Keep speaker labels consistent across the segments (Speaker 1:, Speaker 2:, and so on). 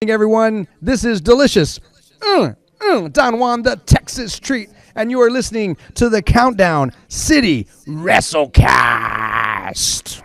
Speaker 1: Everyone, this is delicious Don Juan the Texas treat, and you are listening to the Countdown City WrestleCast.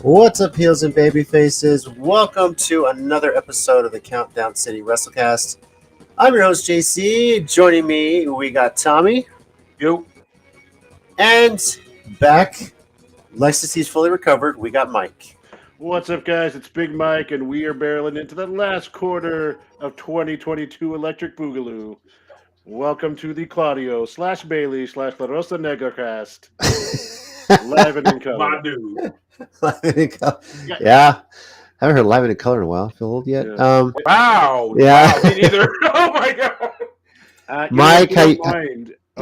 Speaker 2: What's up, heels and baby faces? Welcome to another episode of the Countdown City WrestleCast. I'm your host, JC. Joining me, we got Tommy.
Speaker 3: Yo.
Speaker 2: And back, Lexity's fully recovered, we got Mike.
Speaker 3: What's up, guys? It's Big Mike, and we are barreling into the last quarter of 2022 Electric Boogaloo. Welcome to the Claudio / Bailey / La Rosa Negra cast. Live and in color.
Speaker 4: My dude.
Speaker 2: Live and in color. Yeah. I haven't heard Live and in color in a while. Feel old yet?
Speaker 3: Yeah.
Speaker 4: Wow.
Speaker 2: Yeah.
Speaker 4: Wow, me neither. Oh my god.
Speaker 2: Mike, how you?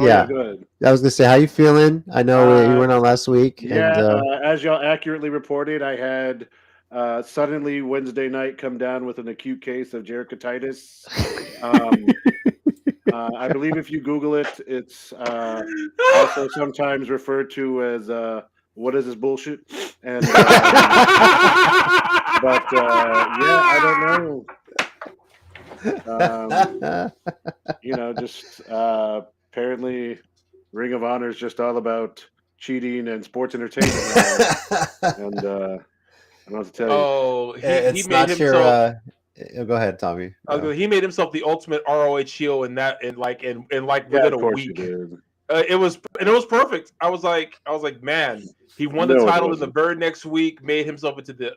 Speaker 3: Yeah, good.
Speaker 2: I was gonna say, how you feeling? I know you went on last week.
Speaker 3: Yeah, and, as y'all accurately reported, I had suddenly Wednesday night come down with an acute case of jericatitis. I believe if you Google it, it's also sometimes referred to as what is this bullshit? And but yeah, I don't know. Just apparently Ring of Honor is just all about cheating and sports entertainment now. And I don't have to tell you.
Speaker 4: Oh,
Speaker 2: it's
Speaker 4: he
Speaker 2: not
Speaker 4: made
Speaker 2: your.
Speaker 4: himself.
Speaker 2: Go ahead, Tommy.
Speaker 4: He made himself the ultimate ROH heel in within
Speaker 3: Of
Speaker 4: a
Speaker 3: course
Speaker 4: week.
Speaker 3: you did.
Speaker 4: It was perfect. I was like, man, he won the title in the very next week, made himself into the.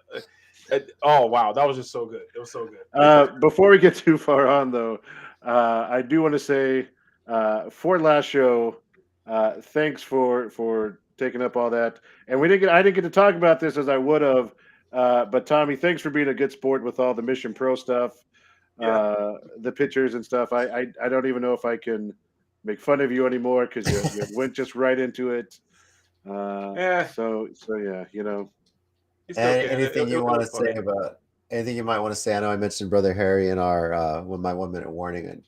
Speaker 4: Oh wow, that was just so good. It was so good.
Speaker 3: Before we get too far on, though, I do want to say for last show, thanks for taking up all that, and I didn't get to talk about this as I would have. But Tommy, thanks for being a good sport with all the Mission Pro stuff, the pictures and stuff. I don't even know if I can make fun of you anymore because you went just right into it.
Speaker 4: Yeah.
Speaker 3: So yeah,
Speaker 2: Anything you want to say about anything you might want to say? I know I mentioned Brother Harry in our with my 1 minute warning, and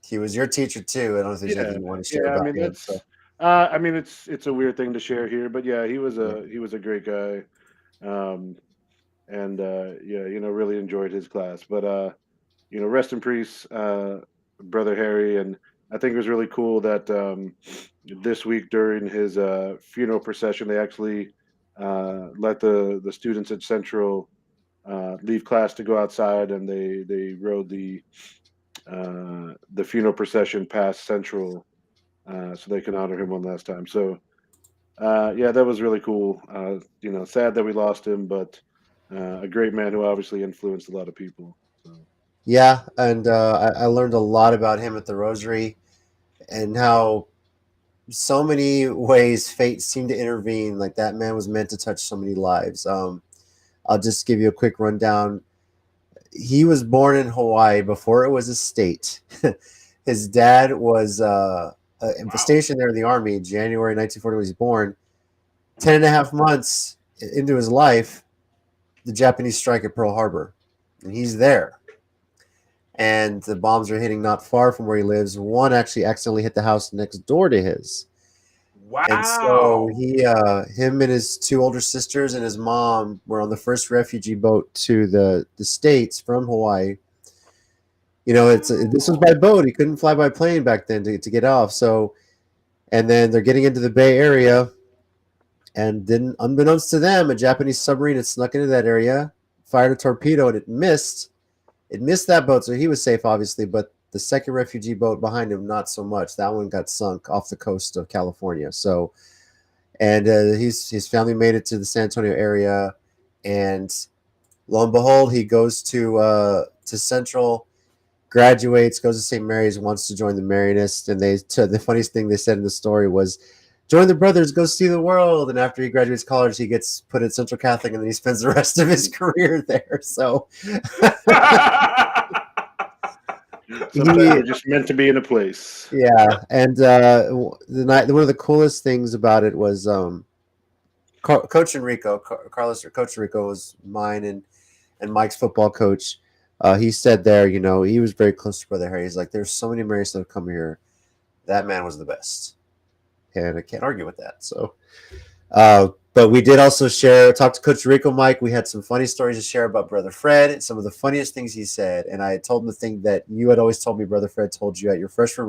Speaker 2: he was your teacher too. I don't know if there's anything you want to share about him.
Speaker 3: I mean, it's a weird thing to share here, but yeah, he was a great guy. And really enjoyed his class. But rest in peace, Brother Harry. And I think it was really cool that this week during his funeral procession, they actually let the students at Central leave class to go outside, and they rode the funeral procession past Central so they can honor him one last time. So yeah, that was really cool. Sad that we lost him, but a great man who obviously influenced a lot of people. So.
Speaker 2: Yeah, and I learned a lot about him at the Rosary and how so many ways fate seemed to intervene. Like that man was meant to touch so many lives. I'll just give you a quick rundown. He was born in Hawaii before it was a state. His dad was stationed there in the Army. January 1940 was born. 10 and a half months into his life, the Japanese strike at Pearl Harbor, and he's there. And the bombs are hitting not far from where he lives. One actually accidentally hit the house next door to his.
Speaker 4: Wow.
Speaker 2: And so him and his two older sisters and his mom were on the first refugee boat to the States from Hawaii. This was by boat. He couldn't fly by plane back then to get off. So, and then they're getting into the Bay Area. And then, unbeknownst to them, a Japanese submarine had snuck into that area, fired a torpedo, and it missed. It missed that boat, so he was safe, obviously. But the second refugee boat behind him, not so much. That one got sunk off the coast of California. So, and his family made it to the San Antonio area, and lo and behold, he goes to Central, graduates, goes to St. Mary's, wants to join the Marianists, and the funniest thing they said in the story was, join the brothers, go see the world. And after he graduates college, he gets put at Central Catholic, and then he spends the rest of his career there. So,
Speaker 3: Sometimes you're just meant to be in a place.
Speaker 2: Yeah, and one of the coolest things about it was Coach Enrico, Coach Enrico was mine and Mike's football coach. He said there, he was very close to Brother Harry. He's like, there's so many Marys that have come here. That man was the best, and I can't argue with that. So, but we did also talk to Coach Rico, Mike. We had some funny stories to share about Brother Fred and some of the funniest things he said. And I told him the thing that you had always told me Brother Fred told you at your freshman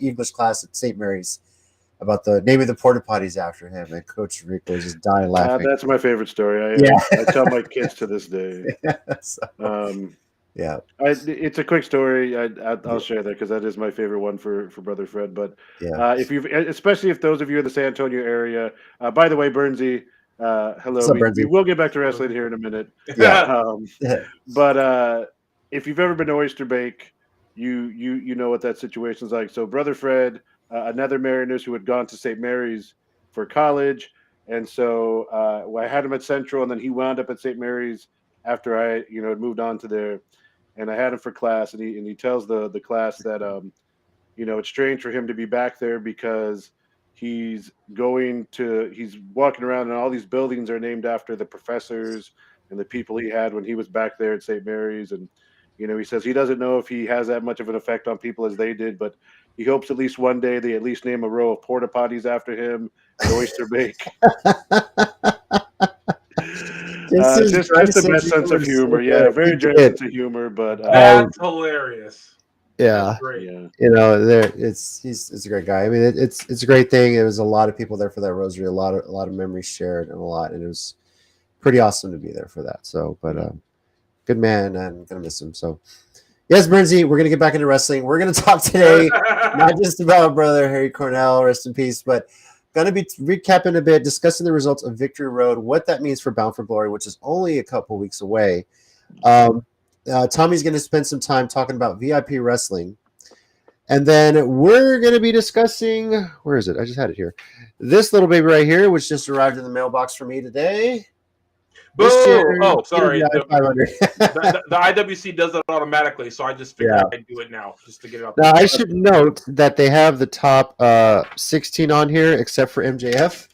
Speaker 2: English class at St. Mary's about the naming the porta potties after him. And Coach Rico was just dying laughing.
Speaker 3: That's my favorite story. I tell my kids to this day.
Speaker 2: Yeah.
Speaker 3: It's a quick story. I'll share that because that is my favorite one for Brother Fred. But especially if those of you in the San Antonio area, by the way, Bernsey, hello. We will get back to wrestling here in a minute.
Speaker 2: Yeah.
Speaker 3: But if you've ever been to Oyster Bake, you know what that situation's like. So Brother Fred, another Mariners who had gone to St. Mary's for college, and so I had him at Central, and then he wound up at St. Mary's after I had moved on to there. And I had him for class, and he tells the class that it's strange for him to be back there because he's walking around and all these buildings are named after the professors and the people he had when he was back there at St. Mary's. And he says he doesn't know if he has that much of an effect on people as they did, but he hopes at least one day they at least name a row of porta potties after him at Oyster Bake. Just the best sense of humor. Yeah, very generous sense of humor, but
Speaker 4: that's hilarious.
Speaker 2: Yeah,
Speaker 4: great.
Speaker 2: It's a great guy. I mean, it's a great thing. It was a lot of people there for that rosary, a lot of memories shared, and it was pretty awesome to be there for that. So, but good man, and I'm gonna miss him. So, yes, Bernsey, we're gonna get back into wrestling. We're gonna talk today not just about Brother Harry Cornell, rest in peace, but going to be recapping a bit, discussing the results of Victory Road, what that means for Bound for Glory, which is only a couple weeks away. Tommy's going to spend some time talking about VIP wrestling. And then we're going to be discussing, where is it? I just had it here. This little baby right here, which just arrived in the mailbox for me today.
Speaker 4: Sorry. The IWC does that automatically, so I just figured I'd do it now just to get it up.
Speaker 2: Now, I should note that they have the top 16 on here, except for MJF.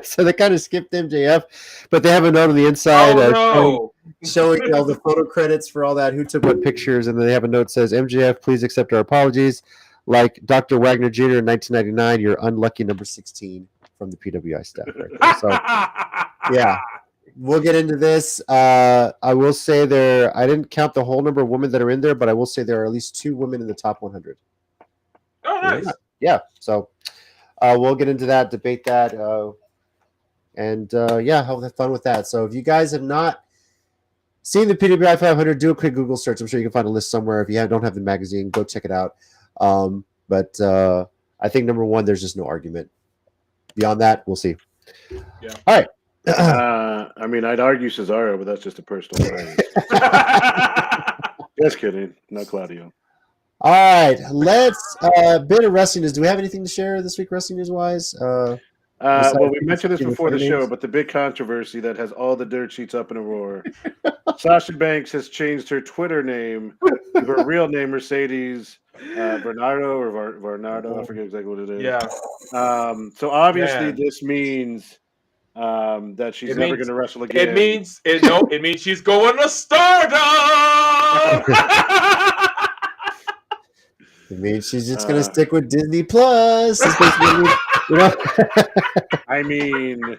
Speaker 2: So they kind of skipped MJF, but they have a note on the inside showing all the photo credits for all that, who took what pictures, and then they have a note that says, MJF, please accept our apologies. Like Dr. Wagner Jr. in 1999, you're unlucky number 16 from the PWI staff. Right, so, yeah, we'll get into this. I will say I didn't count the whole number of women that are in there, but I will say there are at least 2 women in the top 100.
Speaker 4: Oh, nice.
Speaker 2: Yeah. So we'll get into that, debate that, and have fun with that. So if you guys have not seen the PWI 500, do a quick Google search. I'm sure you can find a list somewhere. If you don't have the magazine, go check it out. But I think number 1, there's just no argument. Beyond that, we'll see.
Speaker 4: Yeah.
Speaker 2: All right.
Speaker 3: I mean, I'd argue Cesaro, but that's just a personal opinion. Just kidding. No, Claudio.
Speaker 2: All right. Let's bit of wrestling news. Do we have anything to share this week, wrestling news wise?
Speaker 3: Well, we mentioned this before the show, but the big controversy that has all the dirt sheets up in a roar. Sasha Banks has changed her Twitter name to her real name, Mercedes Bernardo or Varnardo. I forget exactly what it is.
Speaker 4: Yeah.
Speaker 3: So obviously this means that she's never going to wrestle again.
Speaker 4: It means she's going to Stardom.
Speaker 2: It means she's just going to stick with Disney Plus.
Speaker 3: I mean,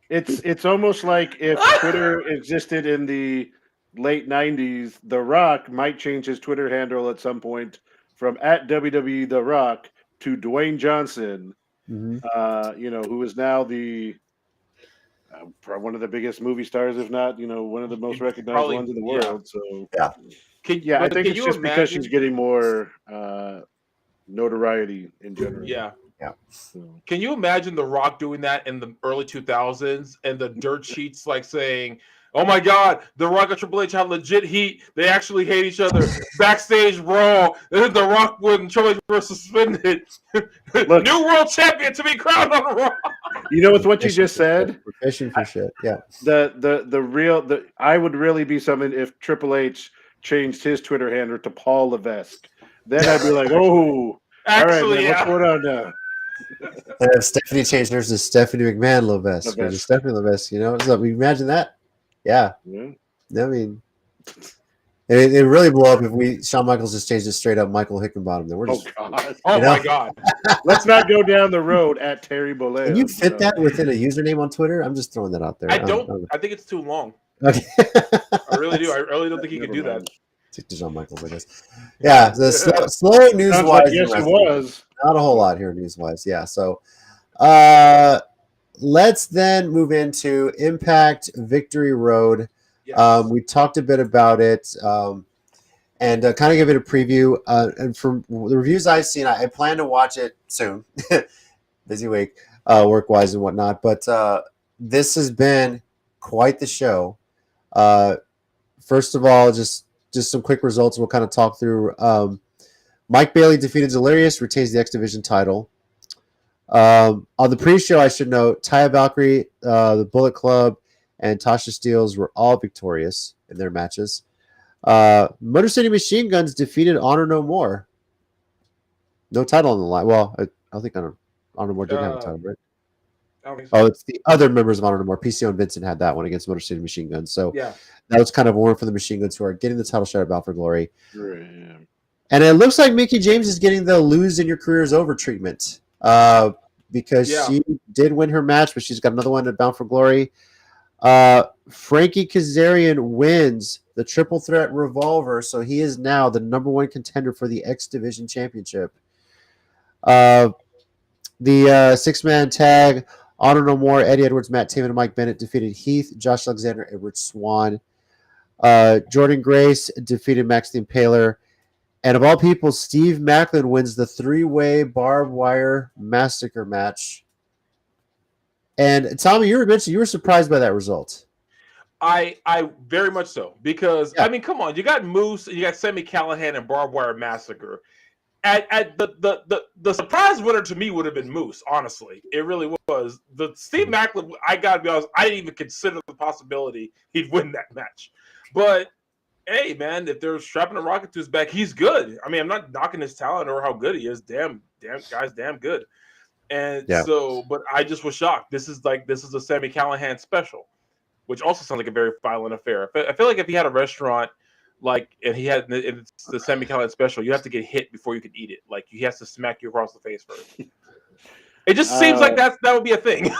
Speaker 3: it's almost like if Twitter existed in the late 90s, The Rock might change his Twitter handle at some point from @WWE The Rock to Dwayne Johnson, who is now the one of the biggest movie stars, if not, one of the most recognized ones in the world. So I think it's just because she's getting more notoriety in general.
Speaker 4: Yeah. Can you imagine The Rock doing that in the early 2000s and the dirt sheets like saying, "Oh my God, The Rock and Triple H have legit heat. They actually hate each other. Backstage brawl. Then The Rock and Triple H were suspended.
Speaker 3: Look,
Speaker 4: new world champion to be crowned on Raw."
Speaker 3: You know, with what you just said,
Speaker 2: fishing for shit. Yeah.
Speaker 3: I would really be something if Triple H changed his Twitter handle to Paul Levesque. Then I'd be like, oh, all right, man, what's going on now?
Speaker 2: And if Stephanie changed hers to Stephanie McMahon Levesque, or to Stephanie Levesque, so imagine that. Yeah. I mean, it really blow up if Shawn Michaels just changed it straight up Michael Hickenbottom. Then we're just,
Speaker 3: God.
Speaker 4: My God.
Speaker 3: Let's not go down the road at Terry Bollea.
Speaker 2: Can you fit that within a username on Twitter? I'm just throwing that out there.
Speaker 4: I don't. I think it's too long.
Speaker 2: Okay.
Speaker 4: I really do. I really don't think he could do that.
Speaker 2: To Shawn Michaels, I guess. Yeah, the slow news wise.
Speaker 3: Yes, it was.
Speaker 2: Not a whole lot here news wise. Yeah, so let's then move into Impact Victory Road. Yes. We talked a bit about it and kind of give it a preview. And from the reviews I've seen, I plan to watch it soon. Busy week, work wise and whatnot. But this has been quite the show. First of all, just some quick results. We'll kind of talk through. Mike Bailey defeated Delirious, retains the X Division title. On the pre-show, I should note, Taya Valkyrie, the Bullet Club, and Tasha Steelz were all victorious in their matches. Motor City Machine Guns defeated Honor No More. No title on the line. Well, I don't think Honor No More didn't have a title, right? Oh, it's the other members of Honor No More. PCO and Vincent had that one against Motor City Machine Guns. So that was kind of a warrant for the Machine Guns, who are getting the title shot at Bound for Glory.
Speaker 3: Right.
Speaker 2: And it looks like Mickie James is getting the lose and your career is over treatment because she did win her match, but she's got another one at Bound for Glory. Frankie Kazarian wins the Triple Threat Revolver, so he is now the number one contender for the X Division Championship. The six-man tag, Honor No More, Eddie Edwards, Matt Taven, and Mike Bennett defeated Heath, Josh Alexander, Edward Swan. Jordan Grace defeated Max the Impaler. And of all people, Steve Macklin wins the three-way barbed wire massacre match. And Tommy, you were surprised by that result.
Speaker 4: I very much so, because I mean, come on, you got Moose and you got Sami Callihan and barbed wire massacre. At the surprise winner to me would have been Moose. Honestly, it really was. The Steve Macklin, I gotta be honest, I didn't even consider the possibility he'd win that match. But hey, man, if they're strapping a rocket to his back, he's good. I mean, I'm not knocking his talent or how good he is. Damn, guy's damn good. And so, but I just was shocked. This is a Sami Callihan special, which also sounds like a very violent affair. I feel like if he had a restaurant, and he had it's the Sami Callihan special, you have to get hit before you can eat it. Like, he has to smack you across the face first. It just seems like that would be a thing.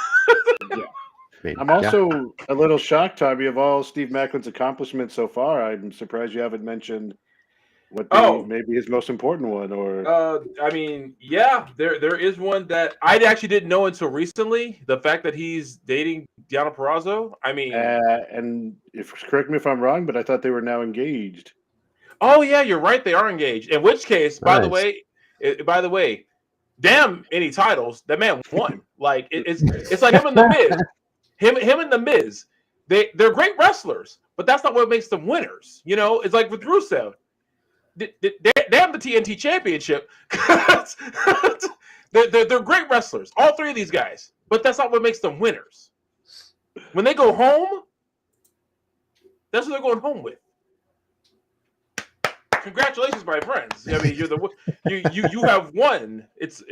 Speaker 3: I'm also a little shocked, Tommy, of all Steve Macklin's accomplishments so far. I'm surprised you haven't mentioned maybe his most important one, or
Speaker 4: I mean, there is one that I actually didn't know until recently. The fact that he's dating Deonna Purrazzo. I mean,
Speaker 3: and correct me if I'm wrong, but I thought they were now engaged.
Speaker 4: Oh yeah, you're right. They are engaged. In which case, by the way, damn any titles, that man won. Like it's like him and the Miz. Him and the Miz. They're great wrestlers, but that's not what makes them winners. You know, it's like with Rusev. They have the TNT Championship. they're great wrestlers, all three of these guys, but that's not what makes them winners. When they go home, that's what they're going home with. Congratulations, my friends. I mean, you have won. It's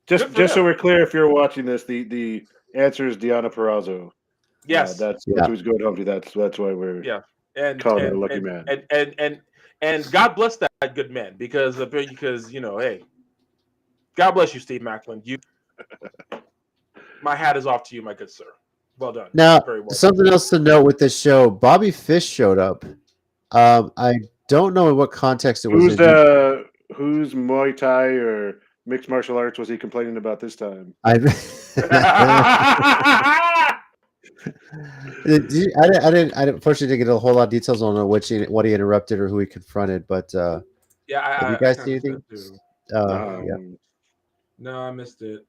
Speaker 3: just so we're clear, if you're watching this, the answer is Deonna Purrazzo.
Speaker 4: Yes,
Speaker 3: that's who's going home to. That's why we're calling her a lucky man.
Speaker 4: And God bless that good man, because hey, God bless you, Steve Macklin. My hat is off to you, my good sir. Well done.
Speaker 2: Now,
Speaker 4: very well
Speaker 2: something else to note with this show: Bobby Fish showed up. I don't know in what context it was.
Speaker 3: Whose Muay Thai or mixed martial arts was he complaining about this time?
Speaker 2: I didn't unfortunately didn't get a whole lot of details on what he interrupted or who he confronted, but have you guys seen anything?
Speaker 4: No, I missed it.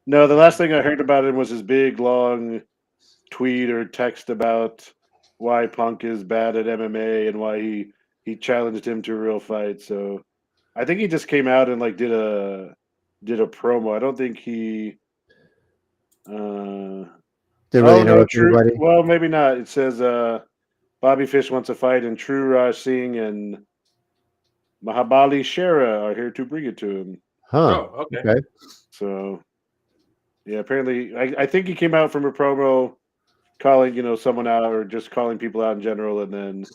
Speaker 3: No, the last thing I heard about him was his big long tweet or text about why Punk is bad at MMA and why he challenged him to a real fight. So I think he just came out and did a promo. I don't think he
Speaker 2: did really interrupt everybody.
Speaker 3: Well, maybe not. It says Bobby Fish wants a fight, and True Raj Singh and Mahabali Shera are here to bring it to him.
Speaker 2: Huh.
Speaker 4: Oh, okay.
Speaker 2: Okay.
Speaker 3: So, yeah, apparently, I think he came out from a promo calling someone out or just calling people out in general, and then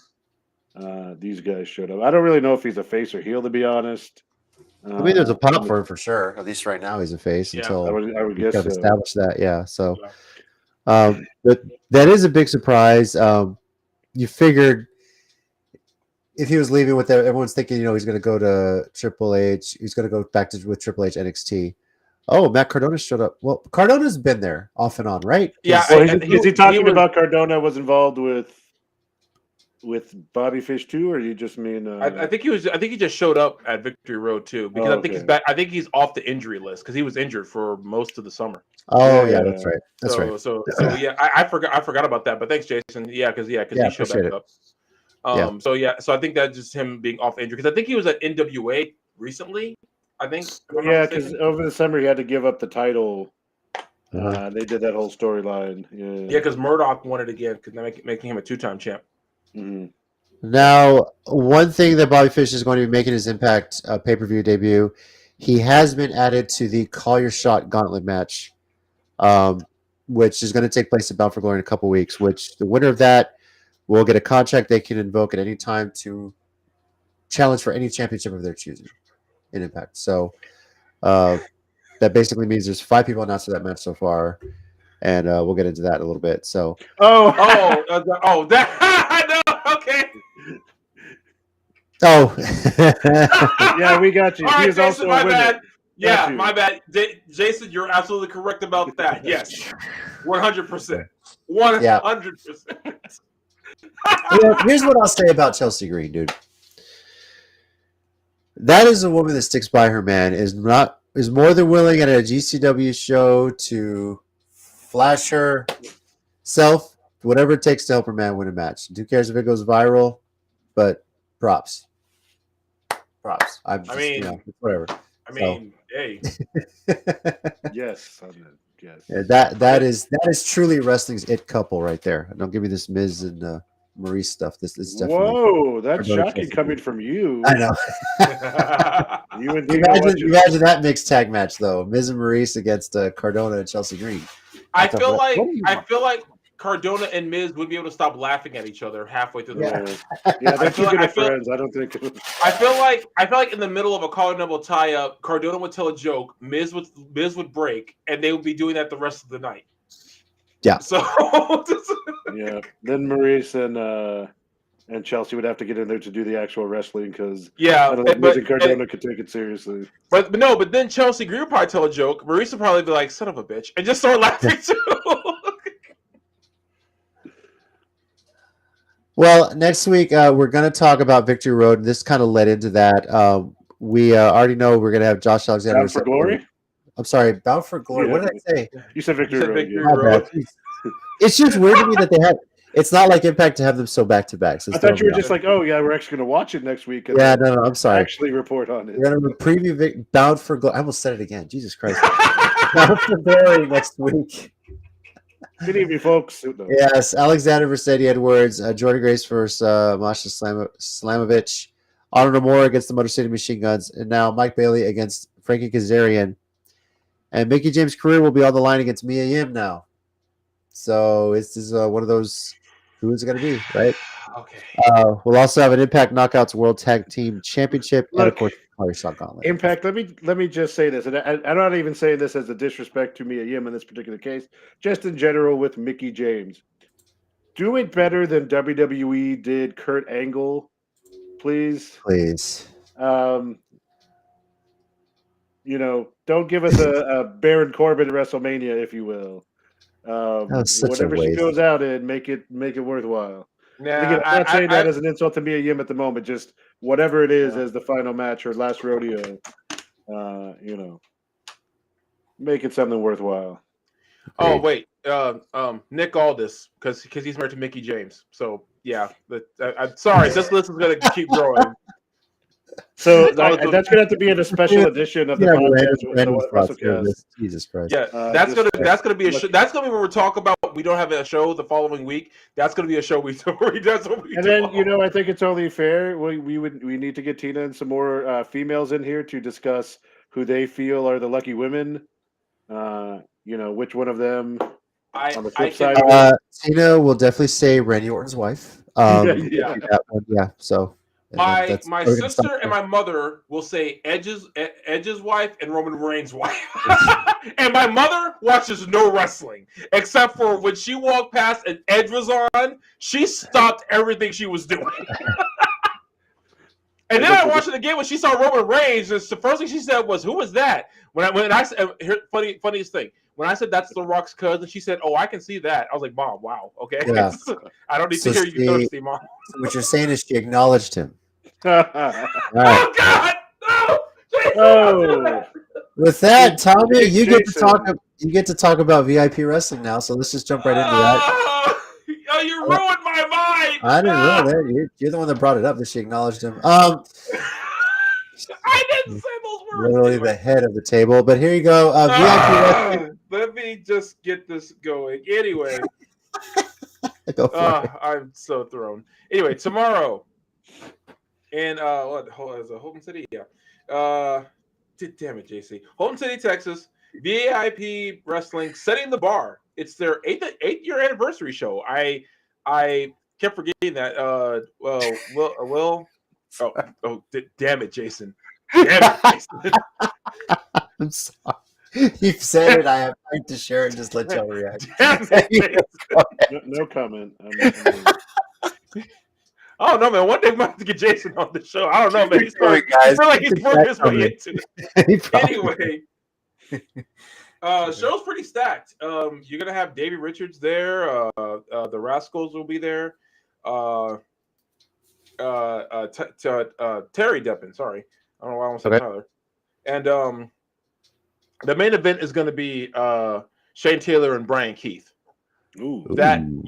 Speaker 3: these guys showed up. I don't really know if he's a face or heel, to be honest.
Speaker 2: I mean, there's a pop for him for sure. At least right now, he's a face
Speaker 4: Yeah,
Speaker 2: until
Speaker 3: I would
Speaker 2: we
Speaker 3: guess
Speaker 2: kind of
Speaker 3: so.
Speaker 2: establish that. Yeah. So,
Speaker 4: Yeah.
Speaker 2: but that is a big surprise. You figured if he was leaving with that, everyone's thinking, he's going to go to Triple H. He's going to go back with Triple H NXT. Oh, Matt Cardona showed up. Well, Cardona's been there off and on, right?
Speaker 4: Yeah.
Speaker 3: Well,
Speaker 4: and
Speaker 3: is he talking
Speaker 4: was-
Speaker 3: about Cardona was involved with Bobby Fish too, or you just mean?
Speaker 4: I think he was. I think he just showed up at Victory Road too, because I think he's back. I think he's off the injury list because he was injured for most of the summer.
Speaker 2: Oh, yeah, that's right. That's right.
Speaker 4: So yeah, I forgot about that. But thanks, Jason. Yeah, because he showed back up. So I think that's just him being off injury, because I think he was at NWA recently. I think.
Speaker 3: Yeah, because over the summer he had to give up the title. They did that whole storyline.
Speaker 4: Yeah, because Murdoch won it again, because making him a 2-time champ.
Speaker 3: Mm-hmm.
Speaker 2: Now, one thing that Bobby Fish is going to be making his Impact pay-per-view debut, he has been added to the Call Your Shot Gauntlet match, which is going to take place at Bound for Glory in a couple weeks, which the winner of that will get a contract they can invoke at any time to challenge for any championship of their choosing in Impact. So that basically means there's 5 people announced for that match so far, and we'll get into that in a little bit. So
Speaker 4: that no, okay.
Speaker 2: Oh,
Speaker 3: yeah, we got you.
Speaker 4: All
Speaker 3: He
Speaker 4: right,
Speaker 3: is
Speaker 4: Jason,
Speaker 3: also a
Speaker 4: my
Speaker 3: winner.
Speaker 4: bad. Yeah,
Speaker 3: you.
Speaker 4: my bad. Jason, you're absolutely correct about that. Yes, 100%. 100%.
Speaker 2: Here's what I'll say about Chelsea Green, dude. That is a woman that sticks by her man. Is more than willing at a GCW show to flash herself, whatever it takes to help her man win a match. Who cares if it goes viral? But props. Whatever.
Speaker 4: Hey.
Speaker 3: Yes.
Speaker 2: Yeah, that is truly wrestling's it couple right there. Don't give me this Miz and Maurice stuff. This is definitely.
Speaker 3: Whoa, that's shocking coming from you.
Speaker 2: I know. Imagine that mixed tag match though. Miz and Maurice against Cardona and Chelsea Green.
Speaker 4: I feel like Cardona and Miz would be able to stop laughing at each other halfway through the match.
Speaker 3: Yeah, they're too good at friends. I don't think.
Speaker 4: I feel like in the middle of a Collar Double tie-up, Cardona would tell a joke, Miz would break, and they would be doing that the rest of the night.
Speaker 2: Yeah.
Speaker 4: So
Speaker 3: yeah, then Maurice and Chelsea would have to get in there to do the actual wrestling because I don't think Miz and Cardona could take it seriously.
Speaker 4: But then Chelsea Green would probably tell a joke. Maurice would probably be like, "Son of a bitch," and just start laughing too.
Speaker 2: Well, next week we're going to talk about Victory Road, and this kind of led into that. We already know we're going to have Josh Alexander.
Speaker 3: Bound for Glory?
Speaker 2: I'm sorry, Bound for Glory.
Speaker 3: Yeah.
Speaker 2: What did I say?
Speaker 3: You said Victory Road.
Speaker 4: Victory Road.
Speaker 2: It's just weird to me that they have. It's not like Impact to have them so back to back. So
Speaker 3: I thought you were just like, oh yeah, we're actually going to watch it next week. And
Speaker 2: yeah, no, I'm sorry.
Speaker 3: Actually, report on it.
Speaker 2: We're going to preview Bound for Glory. I almost said it again. Jesus Christ! Bound for Glory next week.
Speaker 3: Good evening, folks.
Speaker 2: Yes, Alexander versus Eddie Edwards, Jordan Grace versus Masha Slamovich, Honor Nomura against the Motor City Machine Guns, and now Mike Bailey against Frankie Kazarian. And Mickey James' career will be on the line against Mia Yim now. So this is one of those, who is it going to be, right?
Speaker 4: Okay.
Speaker 2: We'll also have an Impact Knockouts World Tag Team Championship, and of course, Shot Gauntlet.
Speaker 3: Impact. Let me just say this, and I'm not even saying this as a disrespect to Mia Yim in this particular case, just in general with Mickey James. Do it better than WWE did Kurt Angle, please.
Speaker 2: Please.
Speaker 3: Don't give us a Baron Corbin at WrestleMania, if you will. Whatever she goes out in, make it worthwhile. Again, I'm not saying that as an insult to Mia Yim at the moment. Just whatever it is as the final match or last rodeo, make it something worthwhile.
Speaker 4: Oh wait, Nick Aldis, because he's married to Mickey James. So yeah, I'm sorry. This list is gonna keep growing.
Speaker 3: So that's going to have to be in a special edition of the podcast.
Speaker 2: Random
Speaker 3: The
Speaker 2: thoughts here,
Speaker 3: WrestleCast.
Speaker 2: Jesus Christ.
Speaker 4: Yeah, that's gonna be a show. That's gonna be when we talk about we don't have a show the following week. That's gonna be a show that's what we
Speaker 3: And then I think it's only fair. We need to get Tina and some more females in here to discuss who they feel are the lucky women. Which one of them on the flip side.
Speaker 2: Tina will definitely say Randy Orton's wife. Yeah. So
Speaker 4: my sister and my mother will say Edge's wife and Roman Reigns' wife. And my mother watches no wrestling except for when she walked past and Edge was on, she stopped everything she was doing. And then I watched it again when she saw Roman Reigns. And the first thing she said was, "Who was that?" When I said, funniest thing, when I said that's The Rock's cousin, she said, "Oh, I can see that." I was like, "Mom, wow, okay."
Speaker 2: Yeah.
Speaker 4: I don't need to hear you thirsty, Mom.
Speaker 2: So what you're saying is she acknowledged him.
Speaker 3: Right.
Speaker 4: Oh God! No!
Speaker 2: With that, Tommy, you get to talk about VIP wrestling now. So let's just jump right into that.
Speaker 4: Oh, you ruined my mind.
Speaker 2: I didn't ruin it. You're the one that brought it up. That she acknowledged him.
Speaker 4: I didn't say those words.
Speaker 2: Literally the head of the table. But here you go. VIP wrestling.
Speaker 4: Let me just get this going. Anyway,
Speaker 2: Go for it.
Speaker 4: I'm so thrown. Anyway, tomorrow. And is it Holton City? Yeah. Damn it, JC. Holton City, Texas. VIP Wrestling setting the bar. It's their eighth-year anniversary show. I kept forgetting that. Damn it, Jason. Damn it, Jason.
Speaker 2: I'm sorry. You've said it. I have time to share it and just let y'all react.
Speaker 4: Damn it,
Speaker 3: No comment.
Speaker 4: Oh no, man! One day we might have to get Jason on the show. I don't know, man. He's
Speaker 2: Sorry, guys.
Speaker 4: I feel like he's working his way into it.
Speaker 2: Anyway,
Speaker 4: show's pretty stacked. You're gonna have Davey Richards there. The Rascals will be there. Terry Deppen. Sorry, I don't know why I almost said Tyler. And the main event is going to be Shane Taylor and Brian Keith.
Speaker 3: Ooh.
Speaker 4: Man.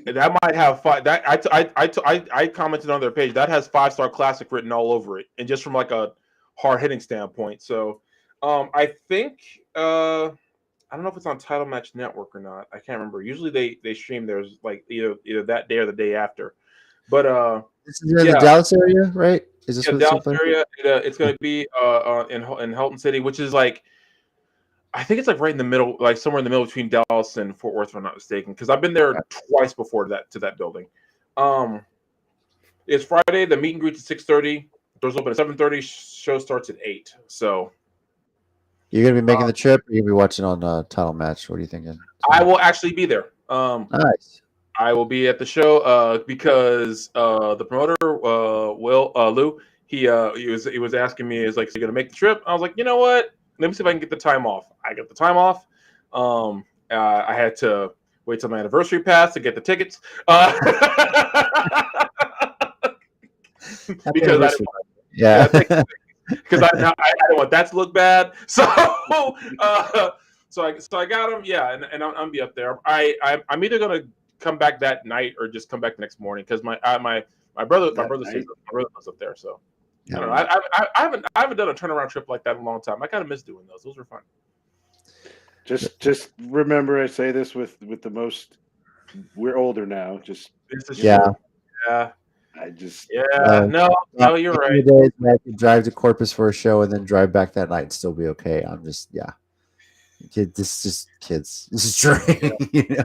Speaker 4: That might have five. That I commented on their page. That has 5-star classic written all over it, and just from like a hard hitting standpoint. So, I think I don't know if it's on Title Match Network or not. I can't remember. Usually they stream theirs like either that day or the day after. But
Speaker 2: this is in the Dallas area, right? Is this
Speaker 4: Dallas area? It's going to be in Holton City, which is like. I think it's like right in the middle, like somewhere in the middle between Dallas and Fort Worth, if I'm not mistaken. Because I've been there twice before to that building. It's Friday. The meet and greet is 6:30. Doors open at 7:30. Show starts at 8. So
Speaker 2: you're gonna be making the trip, or you're gonna be watching on Title Match? What are you thinking?
Speaker 4: I will actually be there.
Speaker 2: Nice.
Speaker 4: I will be at the show because the promoter Lou he was asking me, is like, so you gonna make the trip? I was like, you know what? Let me see if I can get the time off. I got the time off. I had to wait till my anniversary passed to get the tickets. Because because I didn't want that to look bad. So so I got them. Yeah, and I'm gonna be up there. I'm either gonna come back that night or just come back the next morning because my brother lives up there. So. I don't know. I haven't done a turnaround trip like that in a long time. I kind of miss doing those. Those were fun.
Speaker 3: Just remember, I say this with the most. We're older now.
Speaker 2: Yeah.
Speaker 4: No, you're right.
Speaker 2: Days I could drive to Corpus for a show and then drive back that night and still be okay. I'm just This is just kids. This is true.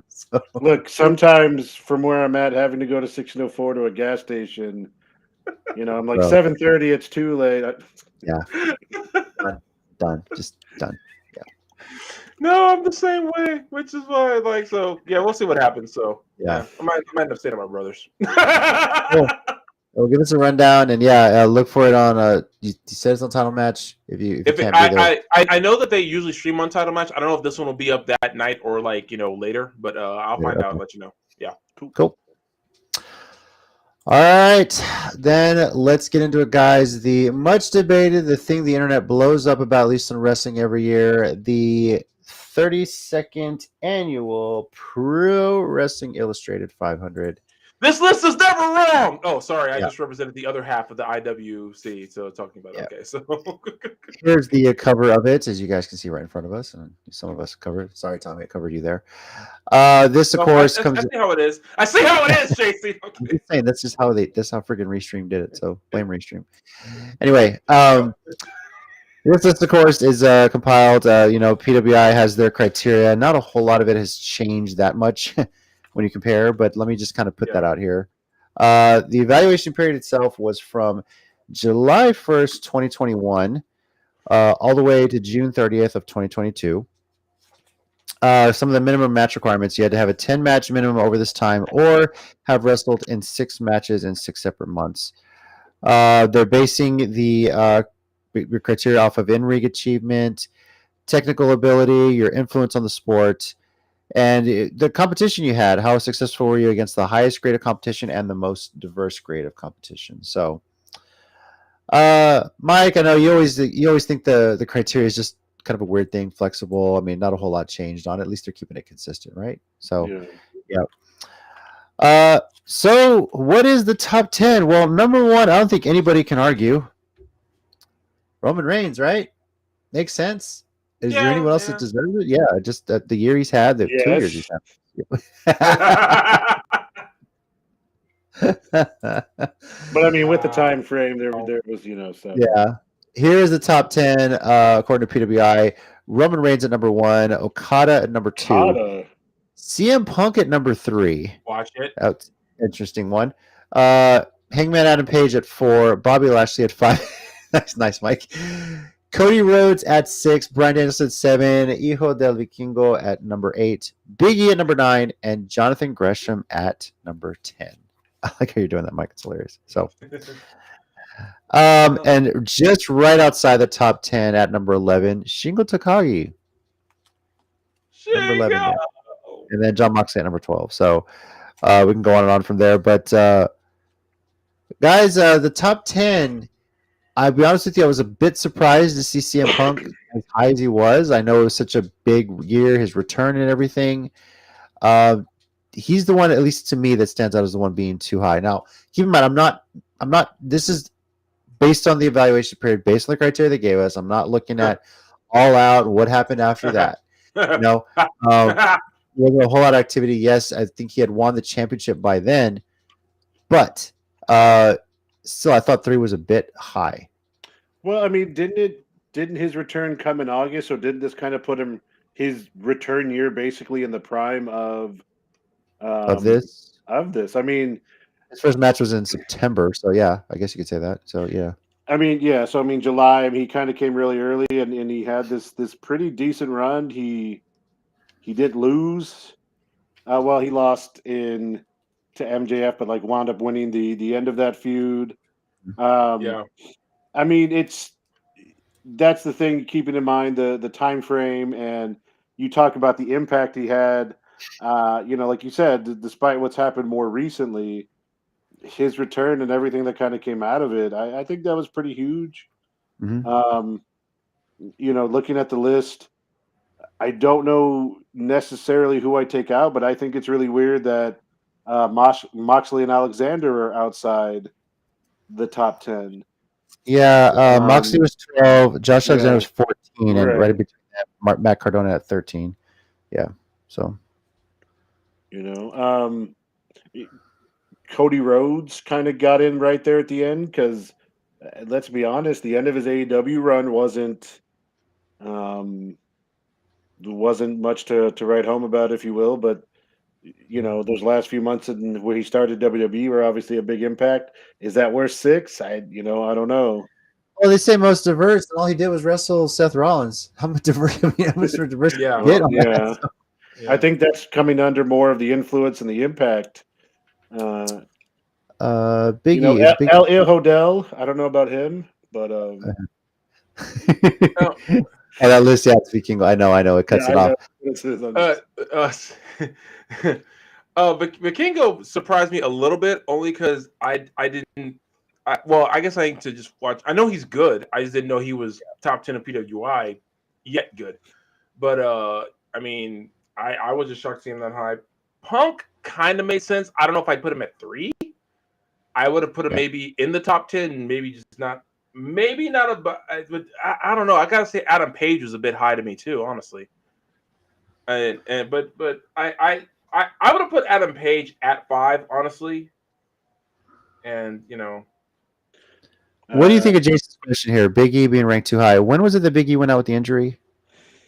Speaker 2: So.
Speaker 3: Look, sometimes from where I'm at, having to go to 1604 to a gas station. I'm like 7:30. It's too late.
Speaker 2: Done. Just done. Yeah.
Speaker 4: No, I'm the same way, which is why we'll see what happens. So I might end up staying at my brother's.
Speaker 2: Cool. Well, give us a rundown and look for it on. You said it's on Title Match. If you can't be there,
Speaker 4: I know that they usually stream on Title Match. I don't know if this one will be up that night or later, but I'll find out and let you know. Yeah,
Speaker 2: cool. All right, then let's get into it, guys. The much debated, the thing the internet blows up about, at least in wrestling every year, the 32nd annual Pro Wrestling Illustrated 500.
Speaker 4: This list is never wrong. Oh, sorry, I
Speaker 2: Yeah.
Speaker 4: just represented the other half of the IWC. So talking about okay, so
Speaker 2: Here's the cover of it, as you guys can see right in front of us, and some of us covered. Sorry, Tommy, I covered you there. This, of course,
Speaker 4: I
Speaker 2: comes.
Speaker 4: see how it is. I see how it is, JC.
Speaker 2: I'm
Speaker 4: Okay.
Speaker 2: just saying that's just how that's how friggin' Restream did it. So blame Restream. Anyway, this list, of course, is compiled. PWI has their criteria. Not a whole lot of it has changed that much when you compare, but let me just kind of put that out here. The evaluation period itself was from July 1st, 2021, all the way to June 30th of 2022. Some of the minimum match requirements: you had to have a 10-match minimum over this time, or have wrestled in 6 matches in 6 separate months. They're basing the criteria off of in-ring achievement, technical ability, your influence on the sport, and the competition you had. How successful were you against the highest grade of competition and the most diverse grade of competition? So, Mike, I know you always think the criteria is just kind of a weird thing, flexible. I mean, not a whole lot changed on it. At least they're keeping it consistent, right? So, yeah. So what is the top 10? Well, number 1, I don't think anybody can argue. Roman Reigns, right? Makes sense. Is there anyone else that deserves it? Yeah, just the year he's had, the 2 years he's had.
Speaker 3: But I mean, with the time frame, there was, stuff.
Speaker 2: Yeah. Here's the top 10 according to PWI. Roman Reigns at number 1, Okada at number 2, CM Punk at number 3.
Speaker 4: Watch it.
Speaker 2: That's an interesting one. Hangman Adam Page at 4, Bobby Lashley at 5. That's nice, Mike. Cody Rhodes at 6, Bryan Danielson at 7, Hijo del Vikingo at number 8, Big E at number 9, and Jonathan Gresham at number 10. I like how you're doing that, Mike. It's hilarious. So, and just right outside the top 10 at number 11, Shingo Takagi. Number 11. Yeah. And then John Moxley at number 12. So, we can go on and on from there. But, guys, the top 10, I'll be honest with you, I was a bit surprised to see CM Punk as high as he was. I know it was such a big year, his return and everything. He's the one, at least to me, that stands out as the one being too high. Now, keep in mind, I'm not. This is based on the evaluation period, based on the criteria they gave us. I'm not looking at All Out and what happened after that. There wasn't a whole lot of activity. Yes, I think he had won the championship by then, but still, I thought 3 was a bit high.
Speaker 3: Well, I mean, didn't his return come in August? So didn't this kind of put him his return year basically in the prime of
Speaker 2: this?
Speaker 3: I mean,
Speaker 2: his first match was in September, so yeah, I guess you could say that. So yeah.
Speaker 3: I mean, yeah. So I mean, July. I mean, he kind of came really early, and he had this pretty decent run. He did lose. Well, he lost to MJF, but like wound up winning the end of that feud.
Speaker 4: Yeah.
Speaker 3: I mean, that's the thing, keeping in mind the time frame, and you talk about the impact he had. Like you said, despite what's happened more recently, his return and everything that kind of came out of it, I think that was pretty huge.
Speaker 2: Mm-hmm.
Speaker 3: Looking at the list, I don't know necessarily who I take out, but I think it's really weird that Moxley and Alexander are outside the top 10.
Speaker 2: Yeah, Moxley was 12, Josh Alexander was 14, and right between that, Matt Cardona at 13. Yeah, so.
Speaker 3: Cody Rhodes kind of got in right there at the end because, let's be honest, the end of his AEW run wasn't much to write home about, if you will. But those last few months where he started WWE were obviously a big impact. Is that worth 6? I don't know.
Speaker 2: Well, they say most diverse, and all he did was wrestle Seth Rollins. How much diverse? How much diverse?
Speaker 3: Yeah. I think that's coming under more of the influence and the impact.
Speaker 2: Biggie.
Speaker 3: El Hodel. I don't know about him, but
Speaker 2: that list, yeah, speaking. I know, it cuts it off.
Speaker 4: But Vikingo surprised me a little bit, only because I guess I need to just watch. I know he's good. I just didn't know he was top 10 of PWI yet good. But I mean, I was just shocked seeing that high. Punk, kind of made sense. I don't know if I'd put him at 3. I would have put him maybe in the top 10, maybe just not. Maybe not a, but I don't know. I gotta say, Adam Page was a bit high to me too, honestly. But I would have put Adam Page at 5, honestly. And
Speaker 2: What do you think of Jason's question here? Big E being ranked too high. When was it that Big E went out with the injury?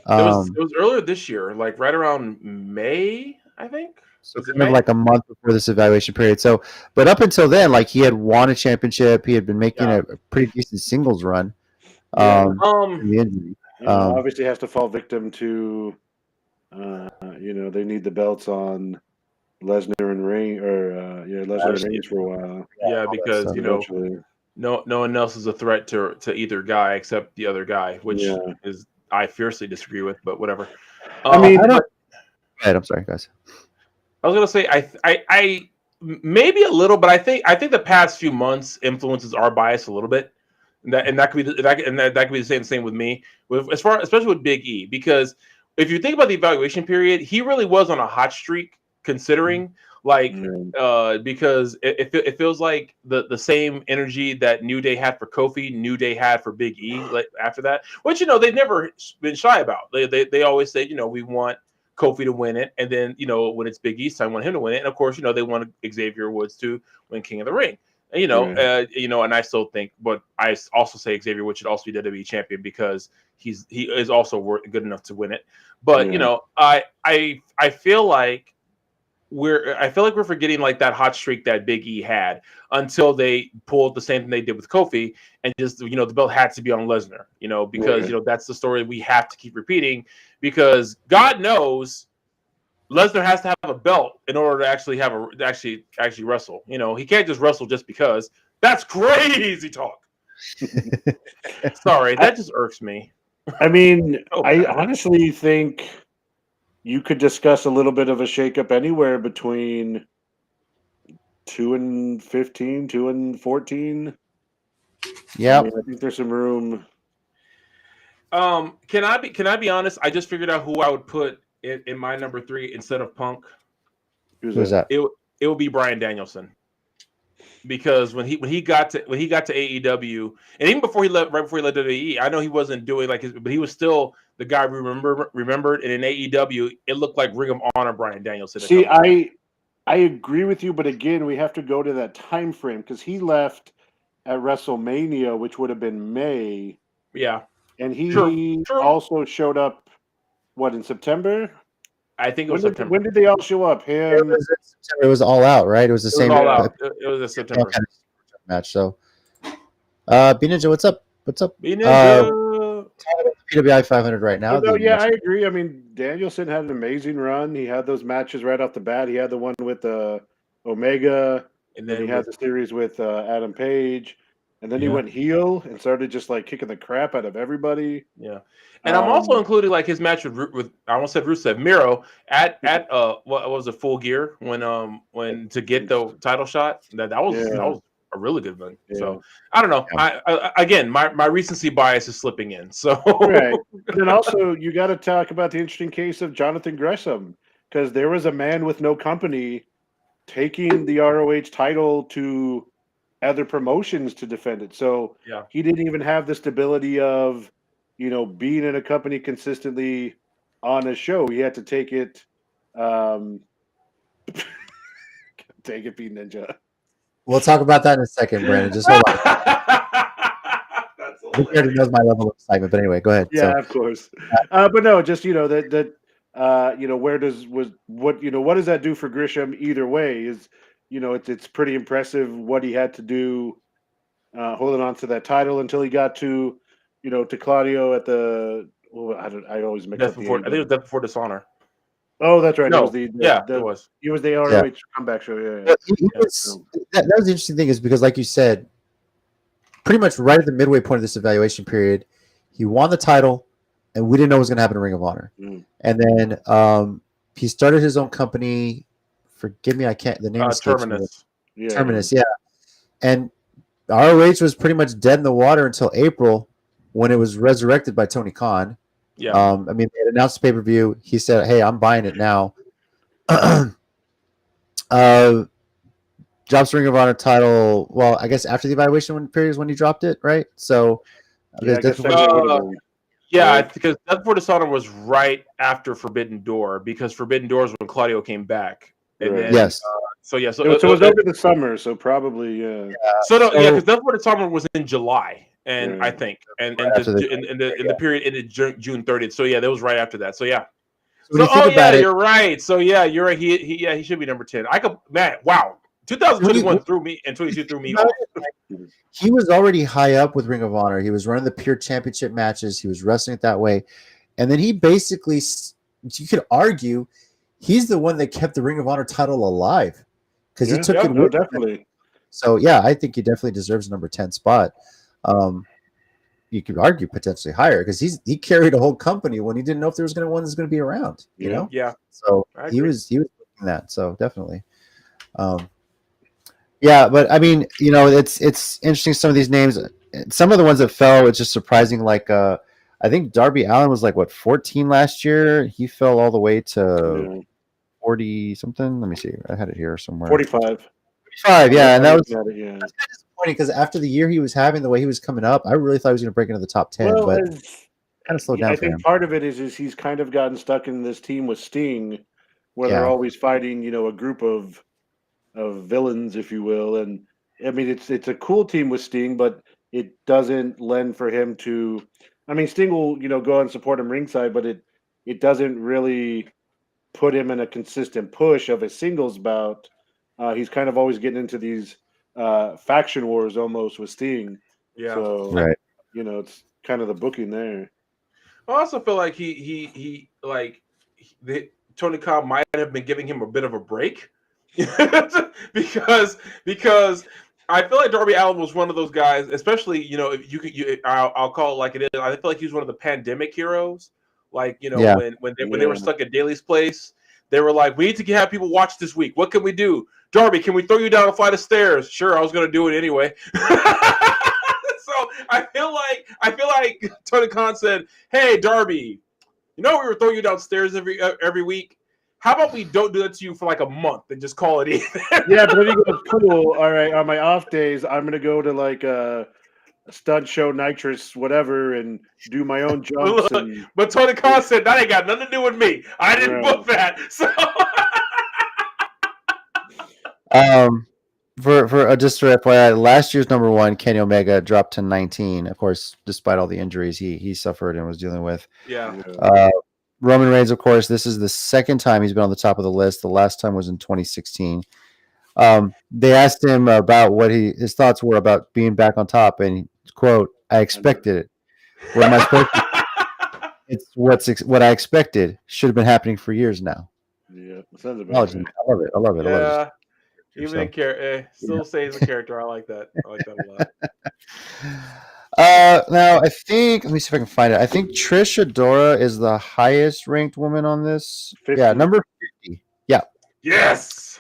Speaker 4: it was earlier this year, like right around May, I think.
Speaker 2: So kind of like a month before this evaluation period. So, but up until then, like he had won a championship. He had been making a pretty decent singles run. The injury.
Speaker 3: Obviously has to fall victim to, they need the belts on Lesnar and Reigns, Lesnar and Reigns for a while.
Speaker 4: Yeah, because no one else is a threat to either guy except the other guy, which is I fiercely disagree with, but whatever.
Speaker 2: I mean, go ahead. I'm sorry, guys.
Speaker 4: I was gonna say I maybe a little, but I think the past few months influences our bias a little bit, and that could be that could be the same with me, especially with Big E, because if you think about the evaluation period, he really was on a hot streak, considering because it feels like the same energy that New Day had for Kofi, New Day had for Big E after that, which they've never been shy about. They always say we want Kofi to win it, and then when it's Big E's time, want him to win it, and of course they want Xavier Woods to win King of the Ring, and and I still think, but I also say Xavier Woods should also be WWE champion because he is also good enough to win it. But I feel like we're forgetting like that hot streak that Big E had until they pulled the same thing they did with Kofi, and just the belt had to be on Lesnar, because that's the story we have to keep repeating, because God knows Lesnar has to have a belt in order to actually actually wrestle. He can't just wrestle just because. That's crazy talk. Sorry, that just irks me.
Speaker 3: I mean, I honestly think you could discuss a little bit of a shakeup anywhere between 2 and 15, 2 and 14.
Speaker 2: Yeah,
Speaker 3: I think there's some room.
Speaker 4: Can I be honest? I just figured out who I would put in my number 3 instead of Punk.
Speaker 2: Who's that?
Speaker 4: It would be Bryan Danielson, because when he got to AEW, and even before he left WWE, I know he wasn't doing but he was still the guy we remembered. And in AEW, it looked like Ring of Honor Bryan Danielson.
Speaker 3: See, I agree with you, but again, we have to go to that time frame, because he left at WrestleMania, which would have been May.
Speaker 4: Yeah.
Speaker 3: And he also showed up, in September?
Speaker 4: I think it was September.
Speaker 3: When did they all show up? Him.
Speaker 2: It was All Out, right? It was the same.
Speaker 4: All Out. It was a September
Speaker 2: match. So, B Ninja, what's up?
Speaker 4: B Ninja.
Speaker 2: PWI 500 right now.
Speaker 3: I agree. I mean, Danielson had an amazing run. He had those matches right off the bat. He had the one with Omega, and then he had the series with Adam Page. And then he went heel and started just kicking the crap out of everybody.
Speaker 4: Yeah, and I'm also including his match with I almost said Rusev, Miro at what was it, Full Gear when to get the title shot. That was a really good one. Yeah. So I don't know. Yeah. I again, my recency bias is slipping in. So
Speaker 3: right. And then also you got to talk about the interesting case of Jonathan Gresham, because there was a man with no company taking the ROH title to other promotions to defend it. So he didn't even have the stability of, being in a company consistently on a show. He had to take it. Take it, B Ninja.
Speaker 2: We'll talk about that in a second, Brandon. Just hold on. He already knows my level of excitement, but anyway, go ahead.
Speaker 3: Yeah, of course. But no, just what does that do for Grisham either way? Is it's pretty impressive what he had to do holding on to that title until he got to to Claudio at the I always mix up the
Speaker 4: I think it was Death Before Dishonor.
Speaker 3: Oh, that's right.
Speaker 4: No.
Speaker 3: It was
Speaker 4: It
Speaker 3: was the ROH comeback show. Yeah.
Speaker 2: That was the interesting thing, is because, like you said, pretty much right at the midway point of this evaluation period, he won the title, and we didn't know what was going to happen in Ring of Honor. And then he started his own company. Forgive me, I can't. The name is
Speaker 4: Terminus.
Speaker 2: Terminus, yeah. And ROH was pretty much dead in the water until April, when it was resurrected by Tony Khan.
Speaker 4: Yeah.
Speaker 2: I mean, they had announced the pay-per-view. He said, "Hey, I'm buying it now." Drops Ring of Honor title. Well, I guess after the evaluation period is when he dropped it, right? So,
Speaker 3: Yeah, I guess
Speaker 2: Death
Speaker 3: that would have been.
Speaker 4: Yeah,
Speaker 3: Right.
Speaker 4: because Death Before Dishonor was right after Forbidden Door, because Forbidden Door is when Claudio came back, and
Speaker 3: Right.
Speaker 4: then
Speaker 2: Yes.
Speaker 4: so
Speaker 3: So it was over the summer, so probably
Speaker 4: because Death Before Dishonor was in July, and I
Speaker 3: Right.
Speaker 4: think, and
Speaker 2: Right after
Speaker 4: the period ended June 30th. So yeah, that was right after that. So yeah.
Speaker 2: So when you think
Speaker 4: yeah,
Speaker 2: about it,
Speaker 4: you're right. So yeah, you're right. He should be number 10. I could wow. 2021 threw me and 22 threw me off.
Speaker 2: he was already high up with Ring of Honor. He was running the pure championship matches. He was wrestling it that way. And then he basically, you could argue, he's the one that kept the Ring of Honor title alive because he took it with him.
Speaker 3: Definitely.
Speaker 2: So, yeah, I think he definitely deserves a number 10 spot. You could argue potentially higher because he carried a whole company when he didn't know if there was one that's going to be around, you know?
Speaker 4: Yeah.
Speaker 2: So he was looking that. So definitely. Yeah, but I mean, you know, it's interesting. Some of these names, some of the ones that fell, it's just surprising. Like, I think Darby Allin was like 14 last year. He fell all the way to 40 something. Let me see. I had it here somewhere.
Speaker 3: 45.
Speaker 2: 45, yeah, and that was
Speaker 3: that's
Speaker 2: kind of disappointing because after the year he was having, the way he was coming up, I really thought he was going to break into the top 10, but kind of slowed down.
Speaker 3: I
Speaker 2: for
Speaker 3: think
Speaker 2: him.
Speaker 3: part of it is he's kind of gotten stuck in this team with Sting, where they're always fighting, you know, a group of villains, if you will. And I mean, it's a cool team with Sting, but it doesn't lend for him to. I mean, Sting will, you know, go and support him ringside, but it doesn't really put him in a consistent push of a singles bout. He's kind of always getting into these faction wars almost with Sting.
Speaker 4: Yeah.
Speaker 3: So,
Speaker 2: Right.
Speaker 3: you know, it's kind of the booking there.
Speaker 4: I also feel like Tony Khan might have been giving him a bit of a break because I feel like Darby Allin was one of those guys, especially, you know, if I'll call it like it is. I feel like he was one of the pandemic heroes. Like, you know, when they were stuck at Daly's place, they were like, we need to have people watch this week. What can we do? Darby, can we throw you down a flight of stairs? Sure, I was going to do it anyway. So I feel like Tony Khan said, "Hey, Darby, you know we were throwing you downstairs every week. How about we don't do that to you for like a month and just call it even?"
Speaker 3: Yeah, but then he goes, "Cool. All right. On my off days, I'm gonna go to like a stunt show, nitrous, whatever, and do my own jumps."
Speaker 4: But Tony Khan said that ain't got nothing to do with me. I didn't book that. So.
Speaker 2: For just for FYI, last year's number one, Kenny Omega, dropped to 19. Of course, despite all the injuries he suffered and was dealing with.
Speaker 4: Yeah.
Speaker 2: Roman Reigns, of course, this is the second time he's been on the top of the list. The last time was in 2016. They asked him about what his thoughts were about being back on top, and quote, "I expected it. What am I supposed to? It's what I expected. Should have been happening for years now."
Speaker 3: Yeah, sounds about right.
Speaker 2: I love it.
Speaker 4: Yeah. Even in character, still stays a character. I like that. I like that a lot.
Speaker 2: Now I think, let me see if I can find it. I think Trish Adora is the highest ranked woman on this.
Speaker 3: 50.
Speaker 2: Yeah, number 50. Yeah.
Speaker 4: Yes.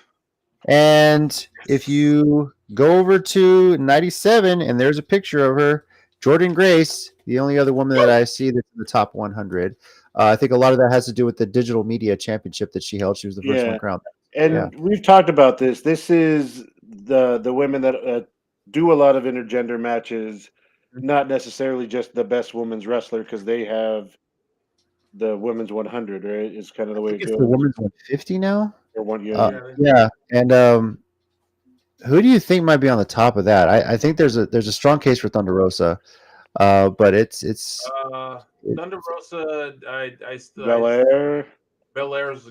Speaker 2: And if you go over to 97, and there's a picture of her, Jordan Grace, the only other woman that I see that's in the top 100. I think a lot of that has to do with the digital media championship that she held. She was the first one crowned.
Speaker 3: And we've talked about this. This is the women that do a lot of intergender matches, not necessarily just the best women's wrestler, because they have the women's 100, right? It's kind of the way it goes.
Speaker 2: It's the women's 150 now?
Speaker 3: Or one,
Speaker 2: yeah. And who do you think might be on the top of that? I think there's a strong case for Thunder Rosa, but it's
Speaker 4: Thunder Rosa.
Speaker 3: Belair.
Speaker 4: Belair's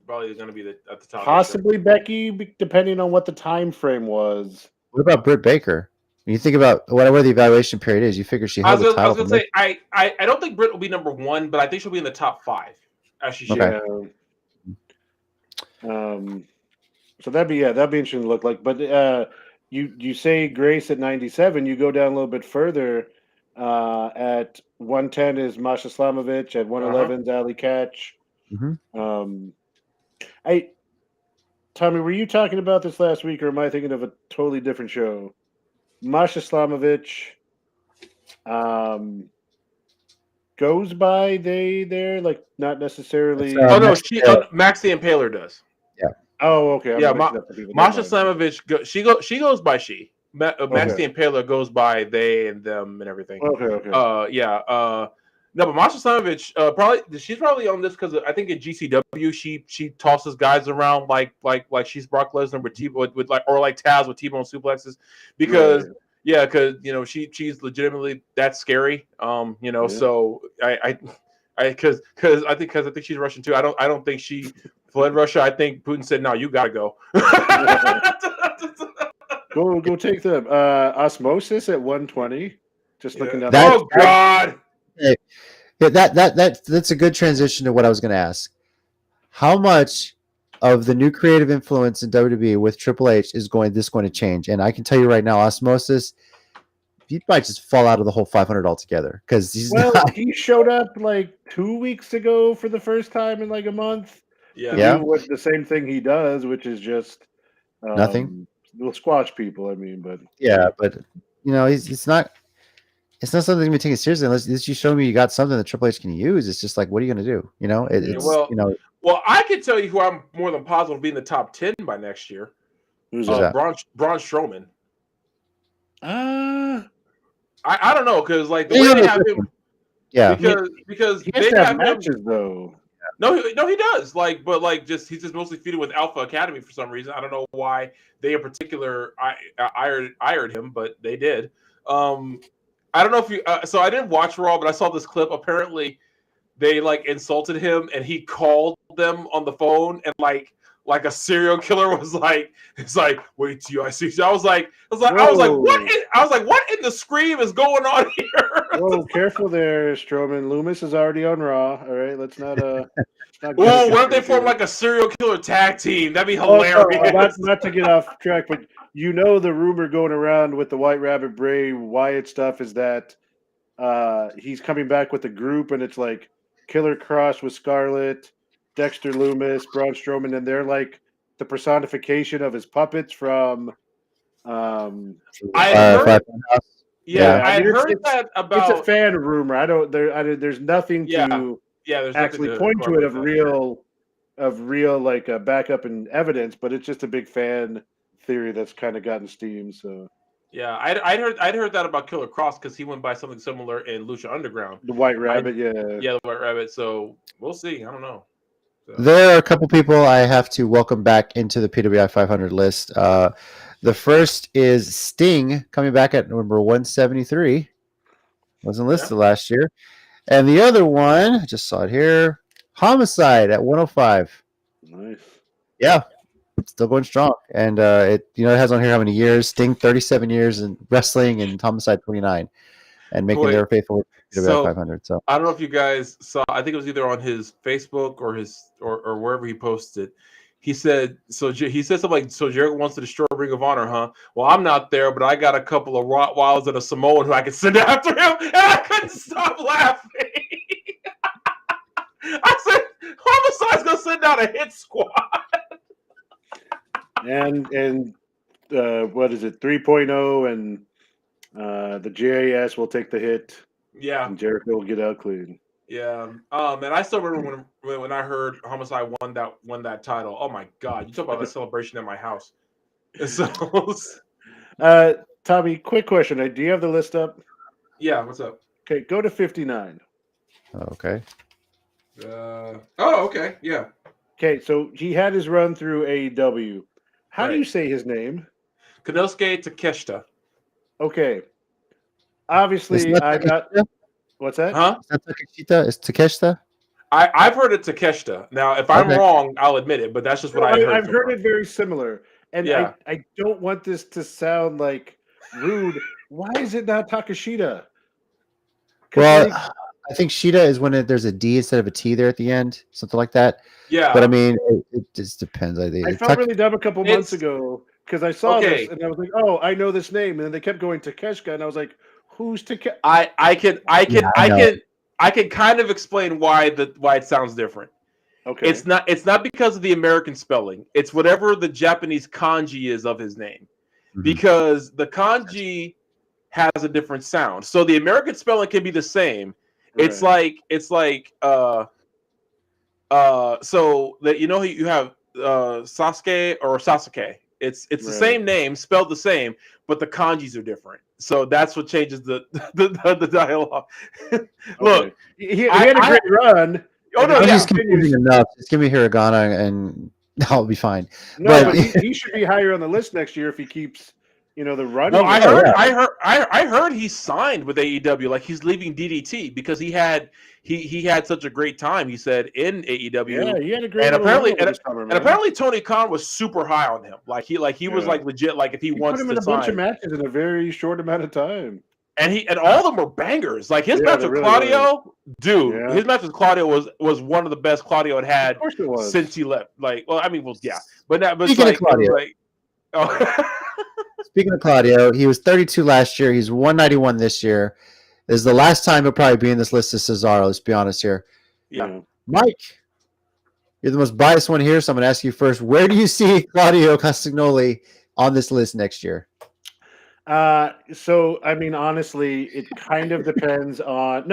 Speaker 4: probably going to be at the top.
Speaker 3: Possibly Becky, depending on what the time frame was.
Speaker 2: What about Britt Baker? When you think about whatever the evaluation period is, you figure she held the title.
Speaker 4: I was going to say, I don't think Britt will be number one, but I think she'll be in the top 5. As she should.
Speaker 2: Okay.
Speaker 3: So that'd be interesting to look like. But you say Grace at 97. You go down a little bit further. At 110 is Masha Slamovich. At 111 is Ali Catch.
Speaker 2: Mm-hmm.
Speaker 3: Tommy, were you talking about this last week, or am I thinking of a totally different show? Masha Slamovich goes by they there, like not necessarily.
Speaker 4: No, Maxie Impaler does.
Speaker 2: Yeah.
Speaker 3: Oh, okay. I'm
Speaker 4: Yeah,
Speaker 3: mixing up the people.
Speaker 4: Masha
Speaker 3: Never mind.
Speaker 4: Slamovich, she goes by she. Max
Speaker 3: Okay.
Speaker 4: the Impaler goes by they and them and everything.
Speaker 3: Okay.
Speaker 4: Yeah. No, but Masha Slamovich, she's probably on this because I think in GCW she tosses guys around like she's Brock Lesnar with like, or like Taz with T-bone suplexes because.
Speaker 3: Right.
Speaker 4: Yeah, because she's legitimately that scary. So I because I think she's Russian too. I don't think she fled Russia. I think Putin said, "No, you gotta go."
Speaker 3: Go take them. Osmosis at 120. Just looking down.
Speaker 2: That-
Speaker 4: Oh God!
Speaker 2: Yeah, that's a good transition to what I was going to ask. How much of the new creative influence in WWE with Triple H is going to change? And I can tell you right now, Osmosis, he might just fall out of the whole 500 altogether because
Speaker 3: he showed up like 2 weeks ago for the first time in like a month. To
Speaker 2: Yeah.
Speaker 3: do what the same thing he does, which is just
Speaker 2: Nothing.
Speaker 3: We'll squash people. I mean, but
Speaker 2: but it's not. It's not something to be taken seriously unless you show me you got something that Triple H can use. It's just like, what are you going to do?
Speaker 4: Well, I can tell you who I'm more than positive will be in the top 10 by next year.
Speaker 3: Who's that?
Speaker 4: Braun Strowman.
Speaker 3: Uh,
Speaker 4: I don't know because like the way they have him.
Speaker 2: Yeah.
Speaker 4: Because
Speaker 3: he has
Speaker 4: they
Speaker 3: to have
Speaker 4: have
Speaker 3: matches
Speaker 4: him.
Speaker 3: though.
Speaker 4: No, he does. He's just mostly feuded with Alpha Academy for some reason. I don't know why they in particular ironed him, but they did. I don't know if you. So I didn't watch Raw, but I saw this clip. Apparently, they like insulted him, and he called them on the phone, and like a serial killer was like, "It's like wait till I see." I was like, what? What in the scream is going on here?
Speaker 3: Whoa, careful there, Strowman. Loomis is already on Raw. All right, let's not.
Speaker 4: Oh, what if they form like a serial killer tag team? That'd be hilarious.
Speaker 3: No, not to get off track, but the rumor going around with the White Rabbit Bray Wyatt stuff is that he's coming back with a group, and it's like Killer Cross with Scarlett, Dexter Loomis, Braun Strowman, and they're like the personification of his puppets from.
Speaker 4: I heard. Yeah, I heard that about.
Speaker 3: It's a fan rumor. There's nothing to
Speaker 4: there's
Speaker 3: actually point to it of real like backup and evidence, but it's just a big fan theory that's kind of gotten steam. So
Speaker 4: yeah, I'd heard that about Killer Cross because he went by something similar in Lucha Underground.
Speaker 3: The White Rabbit,
Speaker 4: the White Rabbit. So we'll see. I don't know. So.
Speaker 2: There are a couple people I have to welcome back into the PWI 500 list. The first is Sting coming back at number 173. Wasn't listed last year. And the other one, I just saw it here, Homicide at 105.
Speaker 3: Nice.
Speaker 2: Yeah, still going strong. And it has on here how many years. Sting 37 years in wrestling and Homicide 29. And making their faithful PWI 500. So
Speaker 4: I don't know if you guys saw, I think it was either on his Facebook or wherever he posted. He said something like, "So Jericho wants to destroy Ring of Honor, huh? Well, I'm not there, but I got a couple of Rottweilers and a Samoan who I can send after him," and I couldn't stop laughing. I said, "Homicide's gonna send out a hit squad."
Speaker 3: And what is it? 3.0 and the JAS will take the hit.
Speaker 4: Yeah,
Speaker 3: and Jericho will get out clean.
Speaker 4: Yeah. And I still remember when I heard Homicide won that title. Oh my God! You talk about a celebration at my house. So,
Speaker 3: Tommy, quick question. Do you have the list up?
Speaker 4: Yeah. What's up?
Speaker 3: Okay, go to 59.
Speaker 2: Okay.
Speaker 4: Okay. Yeah.
Speaker 3: Okay, so he had his run through AEW. How do you say his name?
Speaker 4: Konosuke Takeshita.
Speaker 3: Okay. Obviously, I got. What's that?
Speaker 4: Huh?
Speaker 2: Is that Takeshita? Is Takeshita?
Speaker 4: I've heard it Takeshita. Now, if I'm wrong, I'll admit it, but that's just what I heard.
Speaker 3: I've heard it very similar. And I don't want this to sound like rude. Why is it not Takeshita?
Speaker 2: Well, I think Shita is when there's a D instead of a T there at the end, something like that.
Speaker 4: Yeah.
Speaker 2: But I mean, it just depends. I
Speaker 3: felt really dumb a couple months ago because I saw this and I was like, "Oh, I know this name," and then they kept going Takeshita, and I was like, "Who's Takeshita?"
Speaker 4: I can kind of explain why it sounds different.
Speaker 3: Okay.
Speaker 4: It's not because of the American spelling. It's whatever the Japanese kanji is of his name. Mm-hmm. Because the kanji has a different sound. So the American spelling can be the same. Right. It's like so that you have Sasuke or Sasuke. It's the same name, spelled the same, but the kanjis are different. So that's what changes the dialogue. Look,
Speaker 3: he had a great run.
Speaker 4: Oh no,
Speaker 2: I'm just confusing enough. Just give me Hiragana and I'll be fine.
Speaker 3: No, but he should be higher on the list next year if he keeps, the run.
Speaker 4: Well, I heard he signed with AEW, like he's leaving DDT because he had such a great time. He said in AEW.
Speaker 3: Yeah, he had a great.
Speaker 4: And apparently Tony Khan was super high on him. Like he was like legit. Like if he wants
Speaker 3: put him
Speaker 4: to
Speaker 3: in a
Speaker 4: sign.
Speaker 3: bunch of matches in a very short amount of time.
Speaker 4: And all of them were bangers. Like his match with Claudio, dude. His match with Claudio was one of the best Claudio had since he left. Like, well, I mean, but
Speaker 2: speaking of Claudio, speaking of Claudio, he was 32 last year. He's 191 this year. This is the last time he'll probably be in this list as Cesaro. Let's be honest here.
Speaker 4: Yeah,
Speaker 2: Mike, you're the most biased one here, so I'm going to ask you first. Where do you see Claudio Castagnoli on this list next year?
Speaker 3: So I mean, honestly, it kind of depends on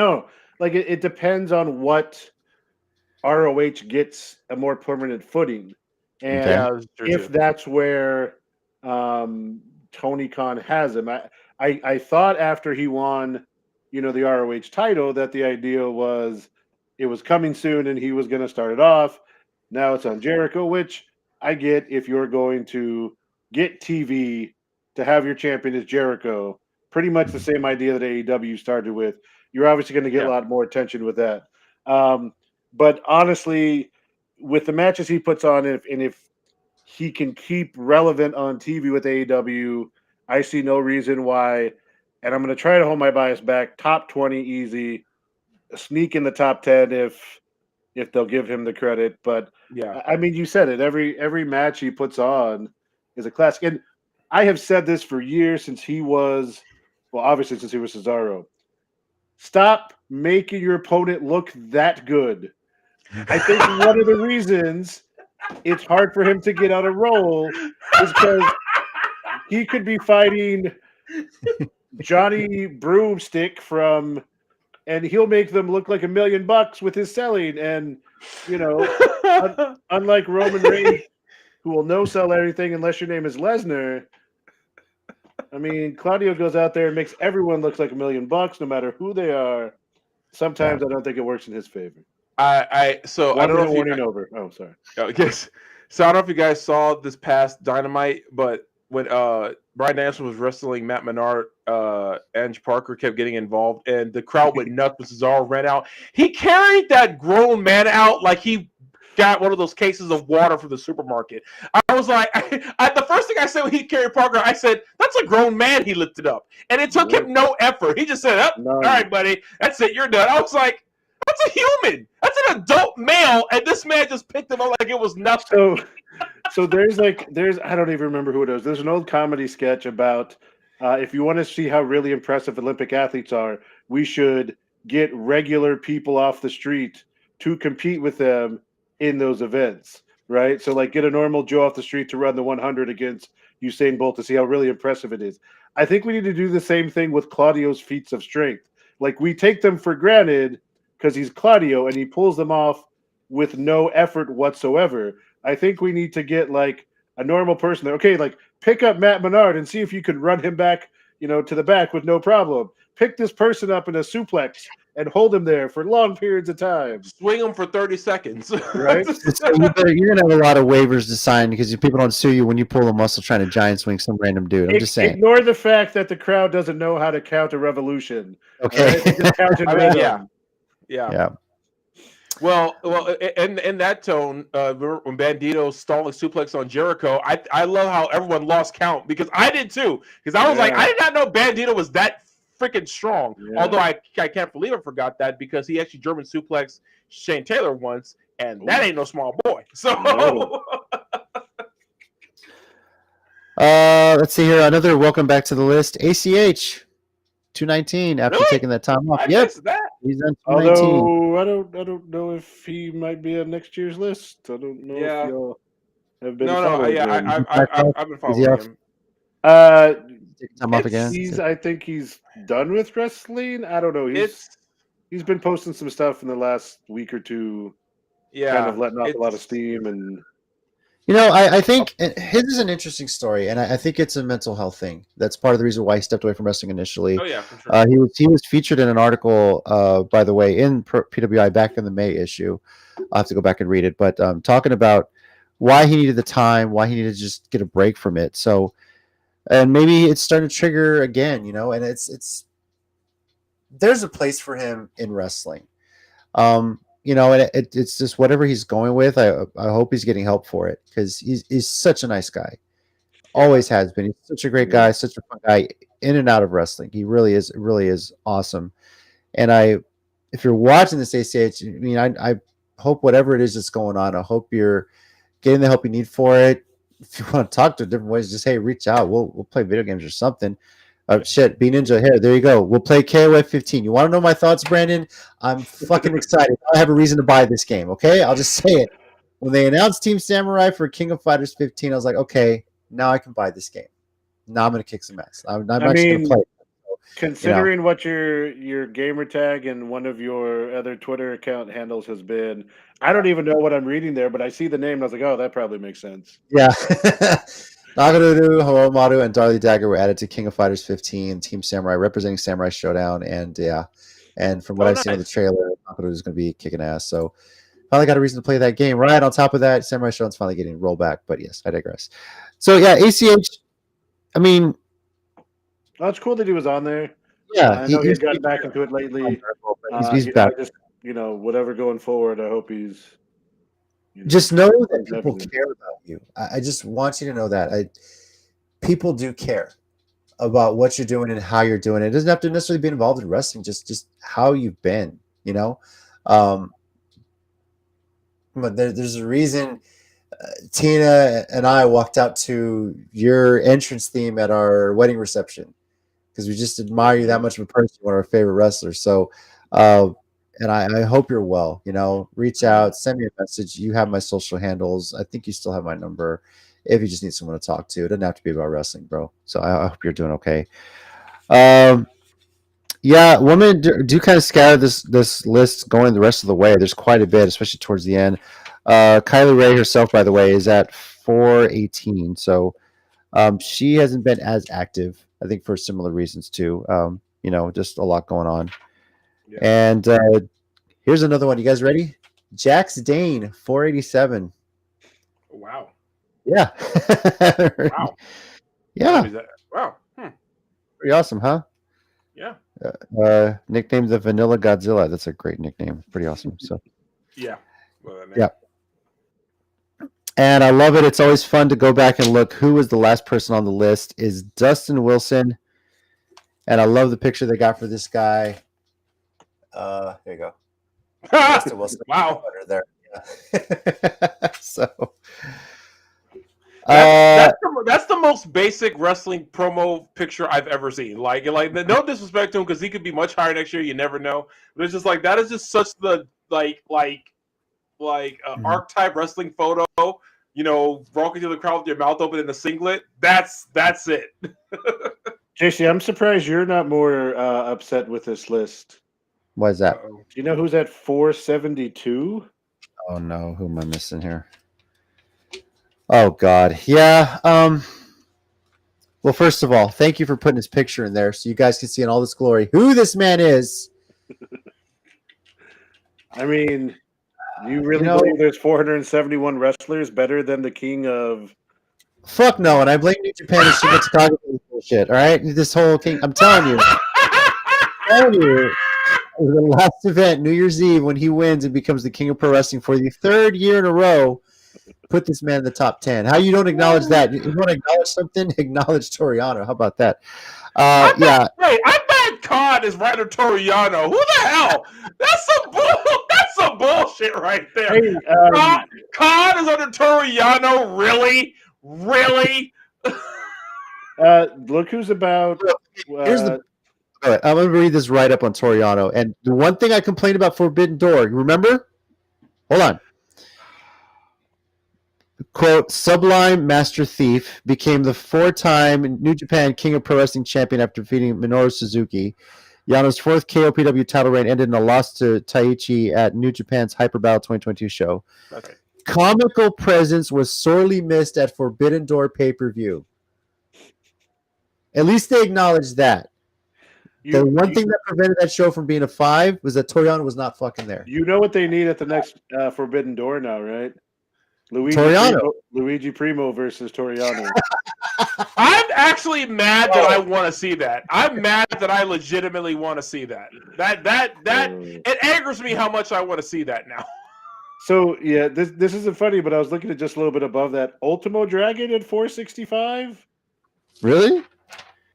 Speaker 3: it depends on what ROH gets a more permanent footing, and if that's where Tony Khan has him. I thought after he won, the ROH title that the idea was it was coming soon and he was going to start it off. Now it's on Jericho, which I get if you're going to get TV. To have your champion as Jericho, pretty much the same idea that AEW started with. You're obviously going to get a lot more attention with that. But honestly, with the matches he puts on, if he can keep relevant on TV with AEW, I see no reason why. And I'm going to try to hold my bias back. Top 20 easy, sneak in the top 10 if they'll give him the credit. But I mean, you said it. Every match he puts on is a classic. And I have said this for years since he was Cesaro. Stop making your opponent look that good. I think one of the reasons it's hard for him to get on a roll is because he could be fighting Johnny Broomstick and he'll make them look like $1 million with his selling. And, unlike Roman Reigns, who will no sell everything unless your name is Lesnar. I mean, Claudio goes out there and makes everyone look like $1 million, no matter who they are. Sometimes I don't think it works in his favor.
Speaker 4: I don't know if
Speaker 3: warning over. Oh, sorry.
Speaker 4: Yes. So I don't know if you guys saw this past Dynamite, but when Bryan Danielson was wrestling Matt Menard, Ange Parker kept getting involved, and the crowd went nuts when Cesaro ran out. He carried that grown man out like he got one of those cases of water from the supermarket. I was like, the first thing I said when he carried Parker, I said, that's a grown man he lifted up. And it took him no effort. He just said, all right, buddy, that's it, you're done. I was like, that's a human. That's an adult male, and this man just picked him up like it was nothing.
Speaker 3: So there's I don't even remember who it is. There's an old comedy sketch about if you want to see how really impressive Olympic athletes are, we should get regular people off the street to compete with them in those events, right? So get a normal Joe off the street to run the 100 against Usain Bolt to see how really impressive it is. I think we need to do the same thing with Claudio's feats of strength. We take them for granted because he's Claudio and he pulls them off with no effort whatsoever. I think we need to get a normal person there. Okay, pick up Matt Menard and see if you could run him back, to the back with no problem. Pick this person up in a suplex and hold him there for long periods of time.
Speaker 4: Swing him for 30 seconds.
Speaker 3: Right?
Speaker 2: You're going to have a lot of waivers to sign because people don't sue you when you pull a muscle trying to giant swing some random dude. I'm just saying.
Speaker 3: Ignore the fact that the crowd doesn't know how to count a revolution.
Speaker 2: Okay.
Speaker 3: Right?
Speaker 4: Yeah. Well, in that tone, when Bandito stalling suplex on Jericho, I love how everyone lost count because I did too. Because I was like, I did not know Bandito was that freaking strong. Yeah. Although I can't believe I forgot that because he actually German suplexed Shane Taylor once, and that ain't no small boy. So
Speaker 2: let's see here. Another welcome back to the list. ACH 219 after taking that time off. Yep. He's on 219.
Speaker 3: Although I don't know if he might be on next year's list. I don't know if y'all have been following him.
Speaker 4: I've been following him.
Speaker 2: Time off again.
Speaker 3: I think he's done with wrestling. I don't know. He's been posting some stuff in the last week or two.
Speaker 4: Yeah,
Speaker 3: kind of letting off a lot of steam and.
Speaker 2: I think his is an interesting story, and I think it's a mental health thing. That's part of the reason why he stepped away from wrestling initially.
Speaker 4: Oh yeah, for sure.
Speaker 2: He was featured in an article, by the way, in PWI back in the May issue. I'll have to go back and read it, but talking about why he needed the time, why he needed to just get a break from it. So, and maybe it's starting to trigger again, and it's there's a place for him in wrestling. And it's just whatever he's going with. I hope he's getting help for it because he's such a nice guy. Always has been. He's such a great guy, such a fun guy in and out of wrestling. He really is awesome. And if you're watching this ACH, I hope whatever it is that's going on, I hope you're getting the help you need for it. If you want to talk to different ways, just hey, reach out. We'll play video games or something. Shit, B Ninja here. There you go. We'll play KOF 15. You want to know my thoughts, Brandon? I'm fucking excited. I have a reason to buy this game. Okay, I'll just say it. When they announced Team Samurai for King of Fighters 15, I was like, okay, now I can buy this game. Now I'm gonna kick some ass. I'm actually gonna play it.
Speaker 3: Considering what your gamer tag and one of your other Twitter account handles has been, I don't even know what I'm reading there, but I see the name and I was like, oh, that probably makes sense.
Speaker 2: Yeah. Nagarudu, Horomaru, and Darlie Dagger were added to King of Fighters 15, Team Samurai, representing Samurai Showdown, and from what I've seen of the trailer, Nagarudu is going to be kicking ass. So finally got a reason to play that game. Right on top of that, Samurai Showdown's finally getting rolled back. But yes, I digress. So yeah, ACH. I mean,
Speaker 3: oh, it's cool that he was on there.
Speaker 2: Yeah,
Speaker 3: I know he's gotten back into it lately.
Speaker 2: He's back.
Speaker 3: Just whatever going forward, I hope he's.
Speaker 2: Just know that people care about you. I just want you to know that people do care about what you're doing and how you're doing it. It doesn't have to necessarily be involved in wrestling. Just how you've been. But there's a reason. Tina and I walked out to your entrance theme at our wedding reception because we just admire you that much of a person, one of our favorite wrestlers. So, and I hope you're well. Reach out, send me a message. You have my social handles. I think you still have my number. If you just need someone to talk to, it doesn't have to be about wrestling, bro. So I hope you're doing okay. Yeah, women do kind of scatter this list going the rest of the way. There's quite a bit, especially towards the end. Kylie Ray herself, by the way, is at 418. So she hasn't been as active, I think, for similar reasons too. Just a lot going on. Yeah. And here's another one. You guys ready? Jax Dane, 487.
Speaker 4: Wow.
Speaker 2: Yeah.
Speaker 4: Wow.
Speaker 2: Yeah.
Speaker 4: Wow.
Speaker 2: Pretty awesome, huh?
Speaker 4: Yeah.
Speaker 2: Nicknamed the Vanilla Godzilla. That's a great nickname. Pretty awesome. So.
Speaker 4: Yeah.
Speaker 2: Yeah. And I love it. It's always fun to go back and look who was the last person on the list. Is Dustin Wilson. And I love the picture they got for this guy. Here you go. Dustin Wilson.
Speaker 4: Wow.
Speaker 2: There. Yeah. So
Speaker 4: that's the most basic wrestling promo picture I've ever seen. Like no disrespect to him because he could be much higher next year. You never know. But it's just like that is just such the archetype wrestling photo. Walking through the crowd with your mouth open in a singlet. That's it.
Speaker 3: JC, I'm surprised you're not more upset with this list.
Speaker 2: Why is that?
Speaker 3: Do you know who's at 472?
Speaker 2: Oh no, who am I missing here? Oh God, yeah. Well, first of all, thank you for putting his picture in there so you guys can see in all this glory who this man is.
Speaker 3: I mean, you really believe there's 471 wrestlers better than the king of?
Speaker 2: Fuck no, and I blame New Japan and Shiba Takagi for this bullshit. All right, this whole king. I'm telling you. The last event, New Year's Eve, when he wins and becomes the king of pro wrestling for the third year in a row, put this man in the top 10. How you don't acknowledge that? You want to acknowledge something? Acknowledge Toriano. How about that?
Speaker 4: I bet Khan is right on Toriano. Who the hell? That's some bullshit right there.
Speaker 3: Hey,
Speaker 4: Khan is under Toriano. Really?
Speaker 3: Look who's about.
Speaker 2: I'm going to read this right up on Toriano. And the one thing I complained about Forbidden Door, you remember? Hold on. Quote, Sublime Master Thief became the 4-time New Japan King of Pro Wrestling champion after defeating Minoru Suzuki. Yano's 4th KOPW title reign ended in a loss to Taichi at New Japan's Hyper Battle 2022 show.
Speaker 4: Okay.
Speaker 2: comical presence was sorely missed at Forbidden Door pay-per-view. At least they acknowledged that. The one thing that prevented that show from being a 5 was that Toriano was not fucking there.
Speaker 3: You know what they need at the next Forbidden Door now, right? Luigi Primo versus Toriano.
Speaker 4: I'm actually mad that I want to see that. I'm mad that I legitimately want to see that. It angers me how much I want to see that now.
Speaker 3: So yeah, this isn't funny, but I was looking at just a little bit above that. Ultimo Dragon at 465.
Speaker 2: Really?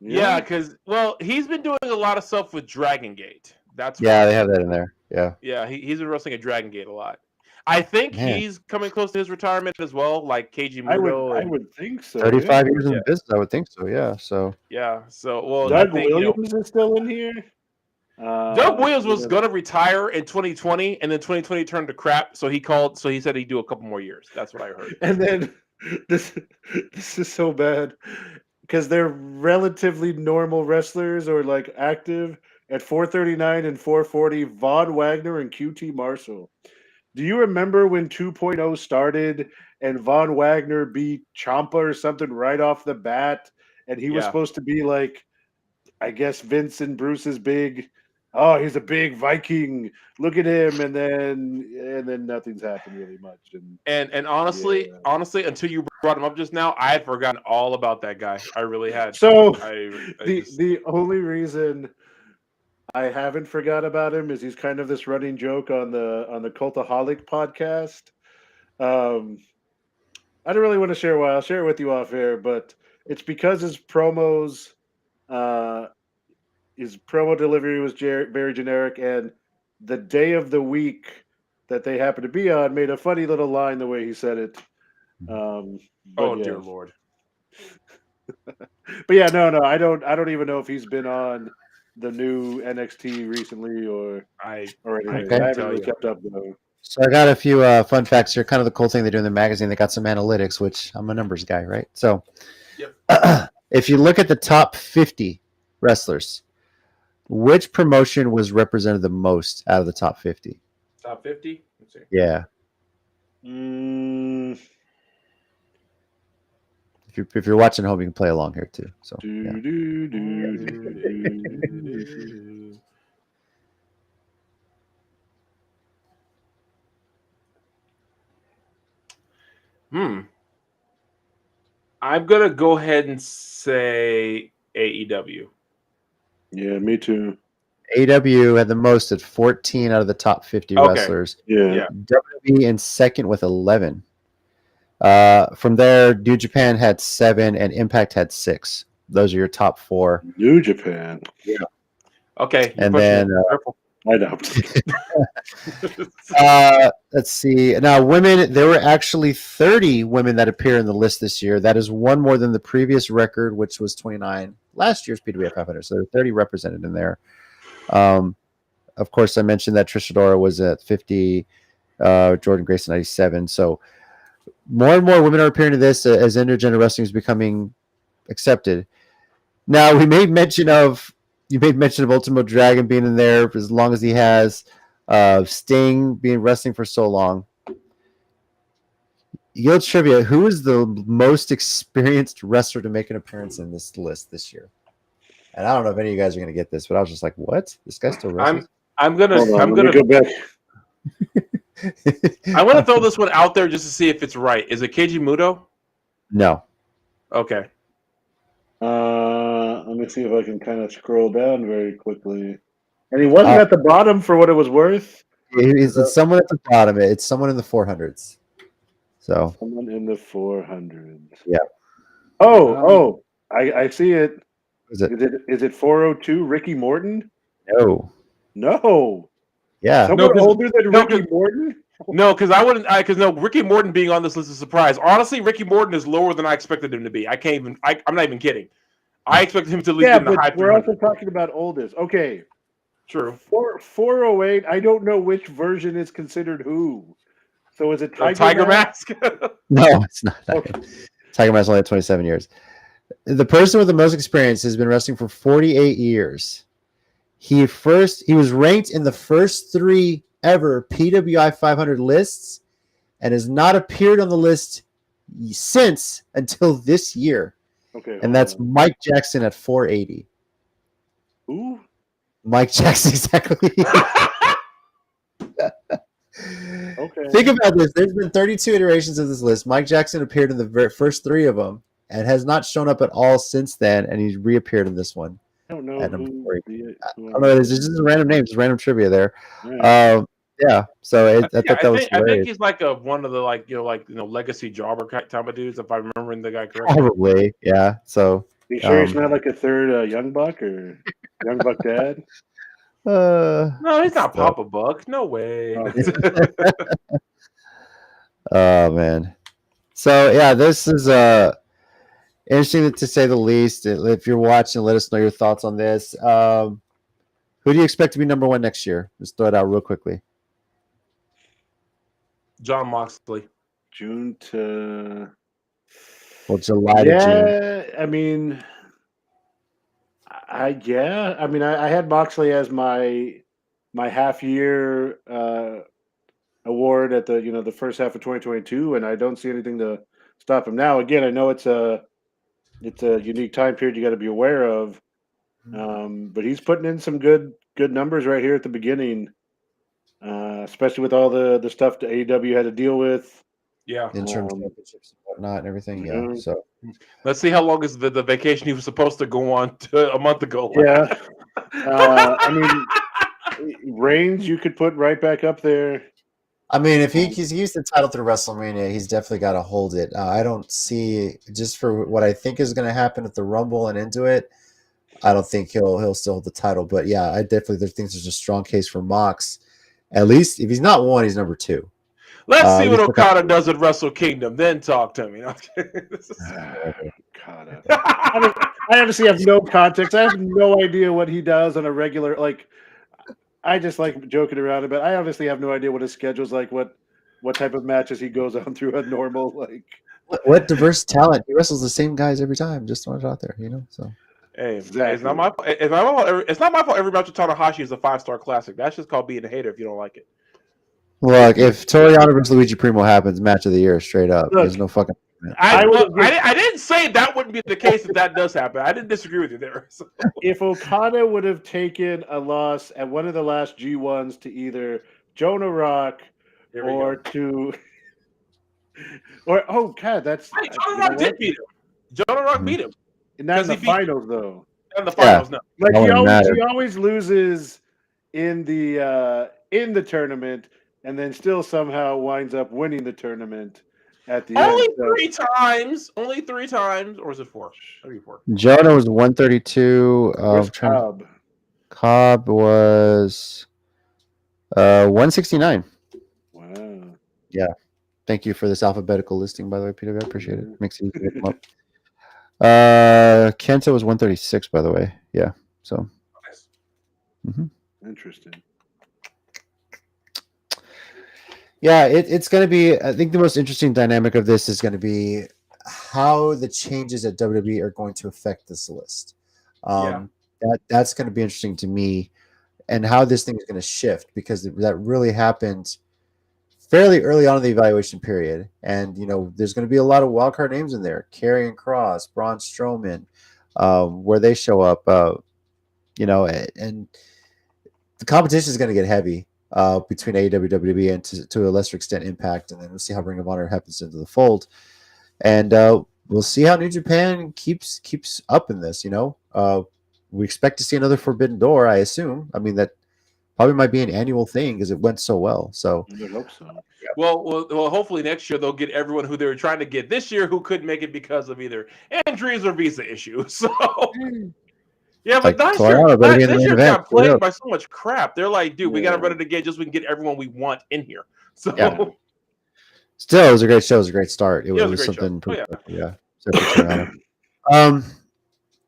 Speaker 4: Yeah, because he's been doing a lot of stuff with Dragon Gate. That's
Speaker 2: they have that in there. Yeah.
Speaker 4: Yeah, he's been wrestling at Dragon Gate a lot. I think he's coming close to his retirement as well, like Keiji Muto.
Speaker 3: I would think so.
Speaker 2: 35 years in the business, I would think so. Yeah. So.
Speaker 4: Yeah. So
Speaker 3: Doug Williams is still in here.
Speaker 4: Doug Williams was gonna retire in 2020, and then 2020 turned to crap. So he said he'd do a couple more years. That's what I heard.
Speaker 3: And then this is so bad because they're relatively normal wrestlers or like active at 439 and 440. Von Wagner and QT Marshall. Do you remember when 2.0 started and Von Wagner beat Ciampa or something right off the bat, and he was supposed to be like, I guess Vince and Bruce's big. Oh, he's a big Viking. Look at him, and then nothing's happened really much.
Speaker 4: And honestly, until you brought him up just now, I had forgotten all about that guy. I really had.
Speaker 3: So the only reason I haven't forgot about him is he's kind of this running joke on the Cultaholic podcast. I don't really want to share why. I'll share it with you off air, but it's because his promos. His promo delivery was very generic, and the day of the week that they happened to be on made a funny little line the way he said it.
Speaker 4: Dear Lord!
Speaker 3: But yeah, no, I don't even know if he's been on the new NXT recently or anything. I haven't really kept up though.
Speaker 2: So I got a few fun facts here. Kind of the cool thing they do in the magazine. They got some analytics, which I'm a numbers guy, right? So, if you look at the top 50 wrestlers. Which promotion was represented the most out of the top 50?
Speaker 4: Top 50? Let's see.
Speaker 2: Yeah. If you're watching at home, you can play along here too. So.
Speaker 4: I'm gonna go ahead and say AEW.
Speaker 3: Yeah, me too.
Speaker 2: AEW had the most at 14 out of the top 50 wrestlers.
Speaker 3: Yeah.
Speaker 2: WWE in second with 11. From there, New Japan had 7 and Impact had 6. Those are your top 4.
Speaker 3: New Japan.
Speaker 2: Yeah.
Speaker 4: Okay.
Speaker 2: And then
Speaker 3: I know.
Speaker 2: Let's see. Now, women, there were actually 30 women that appear in the list this year. That is one more than the previous record, which was 29 last year's PWI 500. So there are 30 represented in there. Of course, I mentioned that Trish Adora was at 50, Jordan Grace at 97. So more and more women are appearing to this as intergender wrestling is becoming accepted. Now, you made mention of Ultimo Dragon being in there for as long as he has, Sting being wrestling for so long. Yield trivia: who is the most experienced wrestler to make an appearance in this list this year? And I don't know if any of you guys are going to get this, but I was just like, "What? This guy's still wrestling?"
Speaker 4: I'm gonna
Speaker 3: go back.
Speaker 4: I want to throw this one out there just to see if it's right. Is it Keiji Muto?
Speaker 2: No.
Speaker 4: Okay.
Speaker 3: Let me see if I can kind of scroll down very quickly. And he wasn't at the bottom for what it was worth.
Speaker 2: It's someone at the bottom. It's someone in the 400s. So
Speaker 3: someone in the 400s.
Speaker 2: Yeah.
Speaker 3: I see it. Is it 402 Ricky Morton? No.
Speaker 2: Yeah.
Speaker 3: Someone older than Ricky Morton?
Speaker 4: No, because Ricky Morton being on this list is a surprise. Honestly, Ricky Morton is lower than I expected him to be. I'm not even kidding. I expected him to lead in the high 300s.
Speaker 3: We're also talking about oldest. Okay.
Speaker 4: True.
Speaker 3: 408, I don't know which version is considered who. So is it
Speaker 4: Tiger Mask?
Speaker 2: No, it's not. Okay. Tiger Mask only had 27 years. The person with the most experience has been wrestling for 48 years. He was ranked in the first 3 ever PWI 500 lists and has not appeared on the list since until this year.
Speaker 3: Okay.
Speaker 2: And that's Mike Jackson at 480.
Speaker 3: Who?
Speaker 2: Mike Jackson, exactly.
Speaker 3: Okay.
Speaker 2: Think about this. There's been 32 iterations of this list. Mike Jackson appeared in the first 3 of them and has not shown up at all since then, and he's reappeared in this one.
Speaker 3: I don't know
Speaker 2: At number
Speaker 3: who.
Speaker 2: 480. I don't know. It's just random names, random trivia there.
Speaker 3: Yeah.
Speaker 2: Yeah. So I thought that was
Speaker 4: I think
Speaker 2: hilarious.
Speaker 4: he's like one of the legacy jobber type of dudes, if I'm remembering the guy correctly.
Speaker 2: Probably, yeah. So
Speaker 3: You sure he's not like a third Young Buck or Young Buck dad?
Speaker 4: No, he's not Papa Buck. No way.
Speaker 2: Oh man. So yeah, this is interesting to say the least. If you're watching, let us know your thoughts on this. Who do you expect to be number 1 next year? Just throw it out real quickly.
Speaker 3: June
Speaker 4: John Moxley.
Speaker 3: to
Speaker 2: July to June.
Speaker 3: Yeah, I mean, I had Moxley as my half year award at the first half of 2022, and I don't see anything to stop him now. Again, I know it's a unique time period you got to be aware of, but he's putting in some good numbers right here at the beginning, especially with all the stuff that AEW had to deal with.
Speaker 4: Yeah.
Speaker 2: Interim championships and whatnot and everything. Yeah. So
Speaker 4: let's see how long is the vacation he was supposed to go on a month ago.
Speaker 3: Yeah. I mean, Reigns you could put right back up there.
Speaker 2: I mean, if he's used the title through WrestleMania, he's definitely got to hold it. I don't see, just for what I think is going to happen at the Rumble and into it, I don't think he'll still hold the title. But yeah, I definitely think there's a strong case for Mox. At least if he's not 1, he's number 2.
Speaker 4: Let's see what Okada does at Wrestle Kingdom. Then talk to me.
Speaker 3: Okada. I honestly have no context. I have no idea what he does on a regular. I just like joking around about. I honestly have no idea what his schedule's like. What type of matches he goes on through a normal
Speaker 2: What diverse talent? He wrestles the same guys every time. Just throwing it out there, So.
Speaker 4: Hey, exactly. It's not my fault. It's not my fault. Every match with Tanahashi is a 5-star classic. That's just called being a hater if you don't like it.
Speaker 2: Look, if Toriano versus Luigi Primo happens, match of the year, straight up. There's no fucking.
Speaker 4: I didn't say that wouldn't be the case if that does happen. I didn't disagree with you there. So.
Speaker 3: If Okada would have taken a loss at one of the last G1s to either Jonah Rock or to, or that's
Speaker 4: Jonah Rock did beat him. Jonah Rock beat him.
Speaker 3: Not in the finals, though.
Speaker 4: Not in the finals, no.
Speaker 3: He always loses in the tournament, and then still somehow winds up winning the tournament at the
Speaker 4: end. Only 3 times, or is it 4? Maybe 4.
Speaker 2: Jonah was 132. Cobb was 169.
Speaker 3: Wow.
Speaker 2: Yeah. Thank you for this alphabetical listing, by the way, PW. I appreciate it. Makes it easy to come up. Kenta was 136, by the way. Yeah. So.
Speaker 4: Nice.
Speaker 2: Mm-hmm.
Speaker 3: Interesting.
Speaker 2: Yeah, it's going to be. I think the most interesting dynamic of this is going to be how the changes at WWE are going to affect this list. That's going to be interesting to me, and how this thing is going to shift, because that really happened fairly early on in the evaluation period. And there's going to be a lot of wildcard names in there: Karrion Kross, Braun Strowman, where they show up. And the competition is going to get heavy. Between AEW, WWE, and to a lesser extent Impact, and then we'll see how Ring of Honor happens into the fold, and we'll see how New Japan keeps up in this. We expect to see another Forbidden Door, I assume. I mean, that probably might be an annual thing because it went so well. So
Speaker 3: I hope so.
Speaker 4: Well, hopefully next year they'll get everyone who they were trying to get this year who couldn't make it because of either injuries or visa issues. So. Yeah, but this year got plagued by so much crap. They're like, dude, we got to run it again just so we can get everyone we want in here. So,
Speaker 2: still, it was a great show. It was a great start. It was something.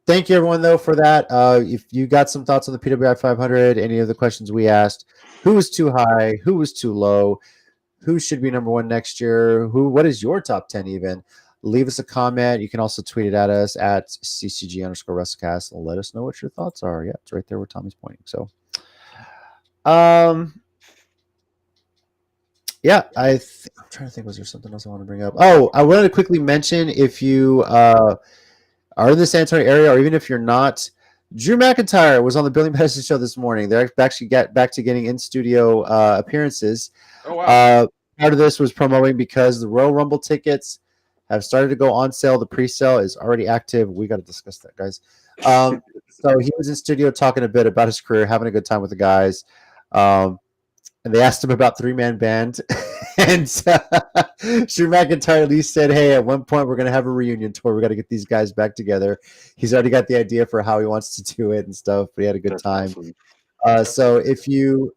Speaker 2: Thank you, everyone, though, for that. If you got some thoughts on the PWI 500, any of the questions we asked, who was too high, who was too low, who should be number 1 next year, what is your top 10 even? Leave us a comment. You can also tweet it at us at @CCG_WrestleCast and let us know what your thoughts are. Yeah, it's right there where Tommy's pointing. So, Yeah, I'm trying to think. Was there something else I want to bring up? Oh, I wanted to quickly mention if you are in the San Antonio area, or even if you're not, Drew McIntyre was on the Billy Madison show this morning. They're actually get back to getting in studio appearances.
Speaker 4: Oh wow.
Speaker 2: Part of this was promoting because the Royal Rumble tickets have started to go on sale. The pre-sale is already active. We got to discuss that, guys. So he was in studio talking a bit about his career, having a good time with the guys. And they asked him about three-man band. And Drew McIntyre at least said, hey, at one point we're going to have a reunion tour. We got to get these guys back together. He's already got the idea for how he wants to do it and stuff, but he had a good time. Awesome. So if you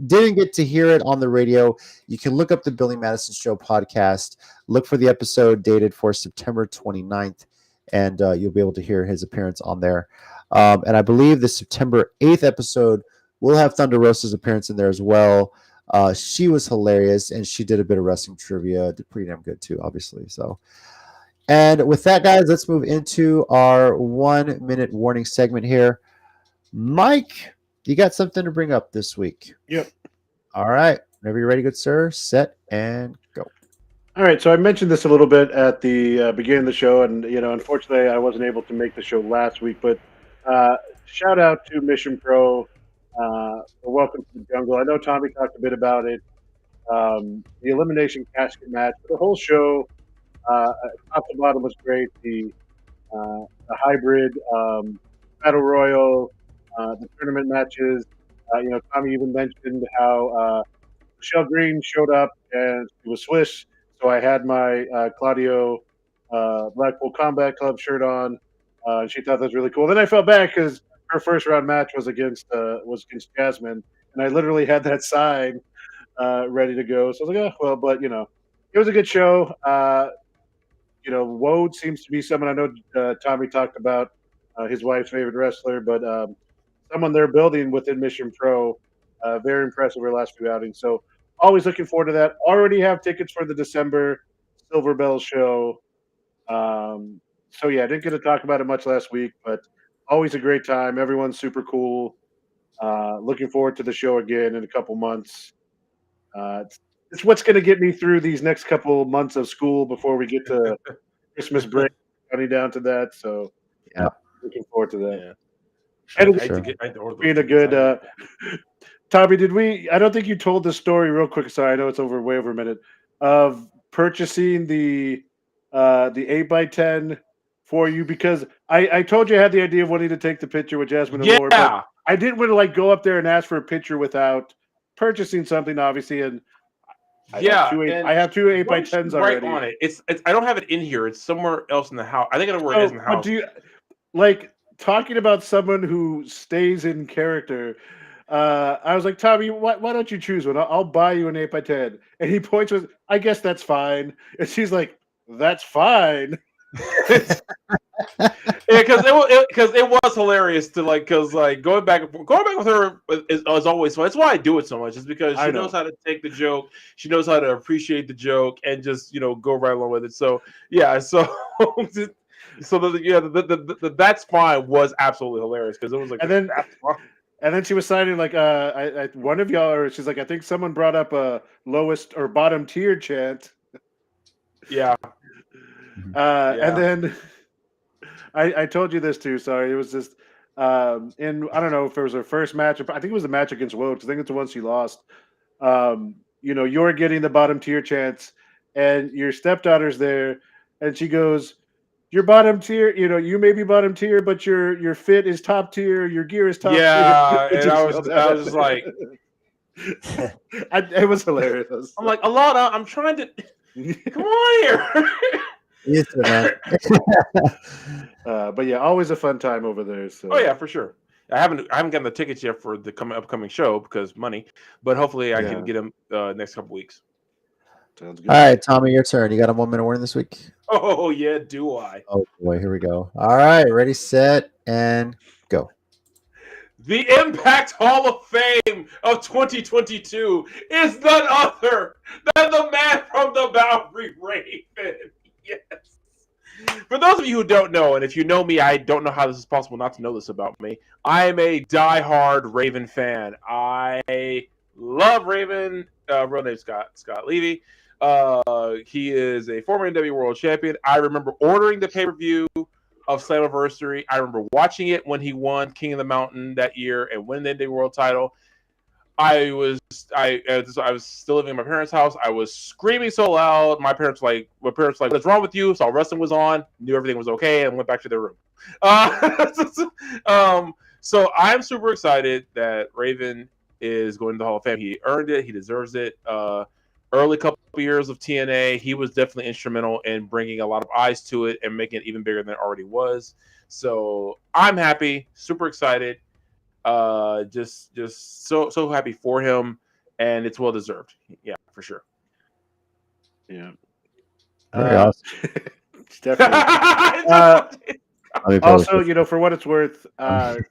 Speaker 2: didn't get to hear it on the radio, you can look up the Billy Madison Show podcast, look for the episode dated for September 29th, and you'll be able to hear his appearance on there. And I believe the September 8th episode will have Thunder Rosa's appearance in there as well. She was hilarious, and she did a bit of wrestling trivia. Did pretty damn good too, obviously. So, and with that, guys, let's move into our 1 minute warning segment here. Mike, you got something to bring up this week?
Speaker 3: Yep.
Speaker 2: All right. Whenever you're ready, good sir, set and go.
Speaker 3: All right. So I mentioned this a little bit at the beginning of the show, and unfortunately, I wasn't able to make the show last week. But shout out to Mission Pro. Welcome to the Jungle. I know Tommy talked a bit about it. The elimination casket match, the whole show, top to bottom was great. The hybrid battle royal, the tournament matches. Tommy even mentioned how Michelle Green showed up and she was Swiss. So I had my Claudio Blackpool Combat Club shirt on. She thought that was really cool. Then I felt bad because her first round match was against Jasmine, and I literally had that sign ready to go. So I was like, oh well, but it was a good show. Wode seems to be someone I know. Tommy talked about his wife's favorite wrestler, but someone they're building within Mission Pro. Very impressive over the last few outings. So always looking forward to that. Already have tickets for the December Silver Bell show. So yeah, I didn't get to talk about it much last week, but always a great time. Everyone's super cool. Looking forward to the show again in a couple months. It's what's going to get me through these next couple months of school before we get to Christmas break. Running down to that, so
Speaker 2: yeah,
Speaker 3: looking forward to that.
Speaker 4: Yeah.
Speaker 3: And being a good Tommy, did we? I don't think you told the story real quick. Sorry, I know it's way over a minute of purchasing the 8x10 for you because I told you I had the idea of wanting to take the picture with Jasmine and Laura. But I didn't want to go up there and ask for a picture without purchasing something, obviously. And I have two 8x10s already.
Speaker 4: Right on it. It's I don't have it in here. It's somewhere else in the house. I think I know where it is in the house.
Speaker 3: Do you talking about someone who stays in character? I was like, Tommy, why don't you choose one? I'll buy you an 8x10. And he points with, I guess that's fine. And she's like, that's fine.
Speaker 4: Yeah, because it was hilarious to going back with her is always fun. That's why I do it so much. Is because she knows how to take the joke, she knows how to appreciate the joke, and just go right along with it. So yeah, the that's fine was absolutely hilarious because it was like,
Speaker 3: and then she was signing one of y'all, or she's like, I think someone brought up a lowest or bottom tier chant.
Speaker 4: Yeah.
Speaker 3: And then I told you this too. Sorry, it was just I don't know if it was her first match. I think it was the match against Wodes. I think it's the one she lost. You're getting the bottom tier chants, and your stepdaughter's there, and she goes, "Your bottom tier. You may be bottom tier, but your fit is top tier. Your gear is top tier."
Speaker 4: Yeah, and I was just like,
Speaker 3: it was hilarious.
Speaker 4: I'm like, Alana, I'm trying to come on here.
Speaker 2: Yes, man.
Speaker 3: But yeah, always a fun time over there. So.
Speaker 4: Oh yeah, for sure. I haven't gotten the tickets yet for the upcoming show because money, but hopefully I can get them next couple weeks.
Speaker 3: Sounds good.
Speaker 2: All right, Tommy, your turn. You got a 1 minute warning this week?
Speaker 4: Oh yeah, do I?
Speaker 2: Oh boy, here we go. All right, ready, set, and go.
Speaker 4: The Impact Hall of Fame of 2022 is none other than the man from the Bowery Raven. Yes. For those of you who don't know, and if you know me, I don't know how this is possible not to know this about me. I am a diehard Raven fan. I love Raven real name Scott Levy. He is a former NW World Champion. I remember ordering the pay-per-view of Slammiversary. I remember watching it when he won King of the Mountain that year and win the NW World title. I was still living in my parents' house. I was screaming so loud. My parents were like, "What's wrong with you?" So wrestling was on, knew everything was okay, and went back to their room. So I'm super excited that Raven is going to the Hall of Fame. He earned it. He deserves it. Early couple years of TNA, he was definitely instrumental in bringing a lot of eyes to it and making it even bigger than it already was. So I'm happy, super excited. Just so happy for him, and it's well deserved. Yeah, for sure.
Speaker 3: Yeah.
Speaker 2: Very awesome.
Speaker 3: Definitely. Also, for what it's worth,
Speaker 2: there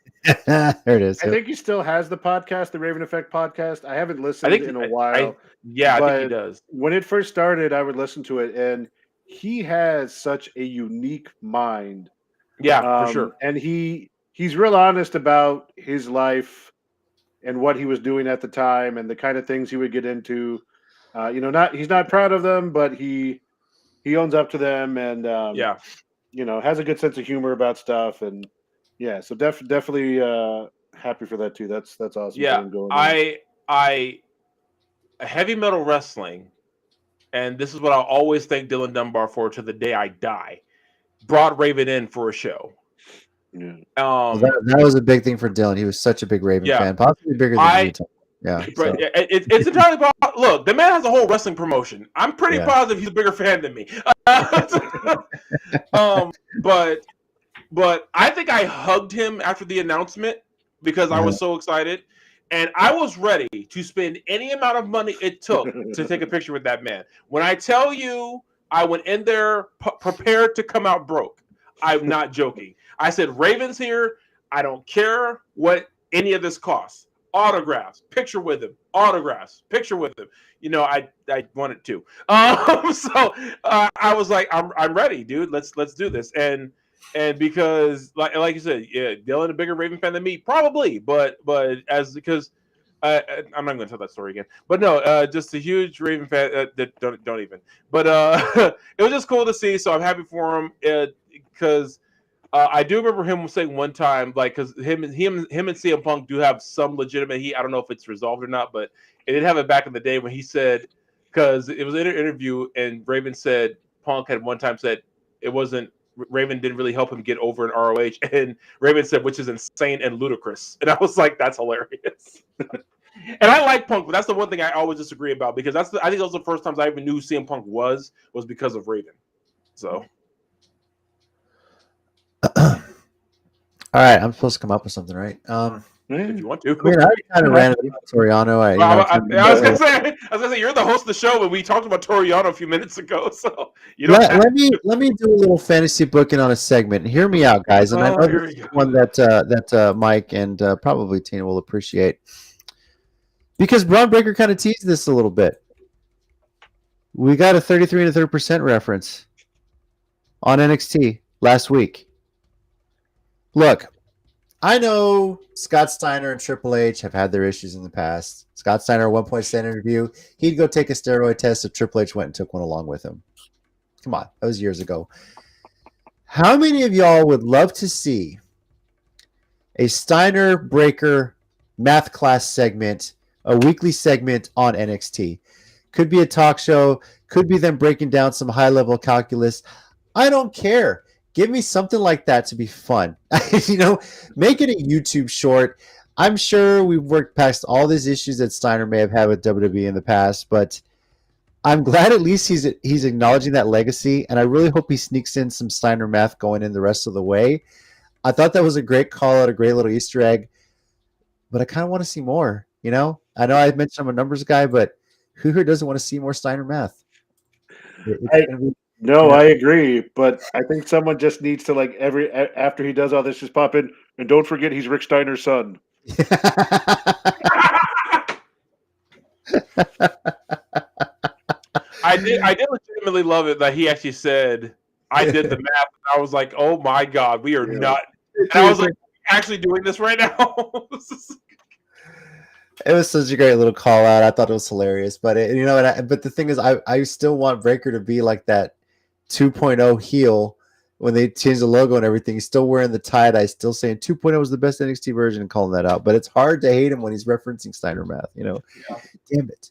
Speaker 2: it is.
Speaker 3: I think he still has the podcast, the Raven Effect podcast. I haven't listened in a while.
Speaker 4: I think he does.
Speaker 3: When it first started, I would listen to it, and he has such a unique mind.
Speaker 4: Yeah, for sure.
Speaker 3: And he's real honest about his life and what he was doing at the time and the kind of things he would get into. He's not proud of them, but he owns up to them, and has a good sense of humor about stuff, and so definitely happy for that too. That's awesome.
Speaker 4: Yeah, heavy metal wrestling, and this is what I'll always thank Dylan Dunbar for to the day I die. Brought Raven in for a show.
Speaker 3: Yeah.
Speaker 2: That was a big thing for Dylan. He was such a big Raven fan, possibly bigger than you. Yeah,
Speaker 4: but it's entirely possible. Look, the man has a whole wrestling promotion. I'm pretty positive he's a bigger fan than me. But I think I hugged him after the announcement because I was so excited, and I was ready to spend any amount of money it took to take a picture with that man. When I tell you, I went in there prepared to come out broke. I'm not joking. I said, Raven's here. I don't care what any of this costs. Autographs, picture with him. Autographs, picture with him. I wanted to. So I was like, I'm ready, dude. Let's do this. And because like you said, Dylan a bigger Raven fan than me, probably. But because I'm not going to tell that story again. But no, just a huge Raven fan. Don't even. But it was just cool to see. So I'm happy for him because. I do remember him saying one time, because him and CM Punk do have some legitimate heat. I don't know if it's resolved or not, but it did have it back in the day when he said, because it was in an interview and Raven said Punk had one time said Raven didn't really help him get over in ROH, and Raven said, which is insane and ludicrous. And I was like, that's hilarious. And I like Punk, but that's the one thing I always disagree about because I think those were the first times I even knew CM Punk was because of Raven. So.
Speaker 2: All right, I'm supposed to come up with something, right?
Speaker 4: If you want to.
Speaker 2: I kind of ran about Toriano.
Speaker 4: I was gonna say you're the host of the show, but we talked about Toriano a few minutes ago, so you don't.
Speaker 2: Let me do a little fantasy booking on a segment. Hear me out, guys, and I know this is one that Mike and probably Tina will appreciate because Braun Breaker kind of teased this a little bit. We got a 33 1/3% reference on NXT last week. Look, I know Scott Steiner and Triple H have had their issues in the past. Scott Steiner at one point said in an interview he'd go take a steroid test if Triple H went and took one along with him. Come on, that was years ago. How many of y'all would love to see a Steiner Breaker math class segment, a weekly segment on NXT? Could be a talk show, could be them breaking down some high-level calculus. I don't care. Give me something like that to be fun. Make it a YouTube short. I'm sure we've worked past all these issues that Steiner may have had with WWE in the past, but I'm glad at least he's acknowledging that legacy, and I really hope he sneaks in some Steiner math going in the rest of the way. I thought that was a great call out, a great little Easter egg, but I kind of want to see more. I know I mentioned I'm a numbers guy, but who here doesn't want to see more Steiner math?
Speaker 3: I agree, but I think someone just needs to after he does all this, just pop in and don't forget he's Rick Steiner's son.
Speaker 4: I did legitimately love it that he actually said I did the math. And I was like, oh my god, we are not. And I was like, actually doing this right now.
Speaker 2: It was such a great little call out. I thought it was hilarious. But but the thing is, I still want Breaker to be like that 2.0 heel when they change the logo and everything. He's still wearing the tie-dye, still saying 2.0 was the best NXT version and calling that out. But it's hard to hate him when he's referencing Steiner math.
Speaker 4: Yeah.
Speaker 2: Damn it.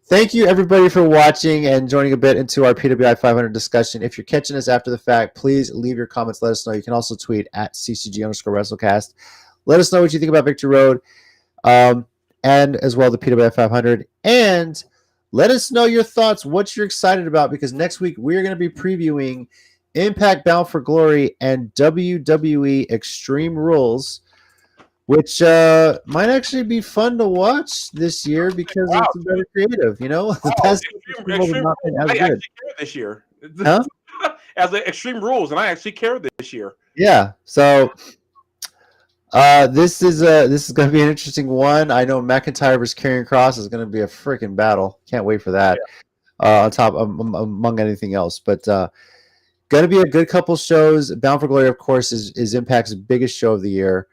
Speaker 2: Thank you everybody for watching and joining a bit into our PWI 500 discussion. If you're catching us after the fact, please leave your comments. Let us know. You can also tweet at @CCG_WrestleCast. Let us know what you think about Victory Road, and as well the PWI 500. And let us know your thoughts, what you're excited about, because next week we're going to be previewing Impact Bound for Glory and WWE Extreme Rules, which might actually be fun to watch this year because it's better creative. The past
Speaker 4: Extreme
Speaker 2: have not been as
Speaker 4: I
Speaker 2: good.
Speaker 4: actually care this year.
Speaker 2: Huh?
Speaker 4: As the Extreme Rules, and I actually care this year.
Speaker 2: Yeah. So this is going to be an interesting one. I know McIntyre versus Karrion Kross is going to be a freaking battle. Can't wait for that. On top among anything else, but going to be a good couple shows. Bound for Glory, of course, is Impact's biggest show of the year.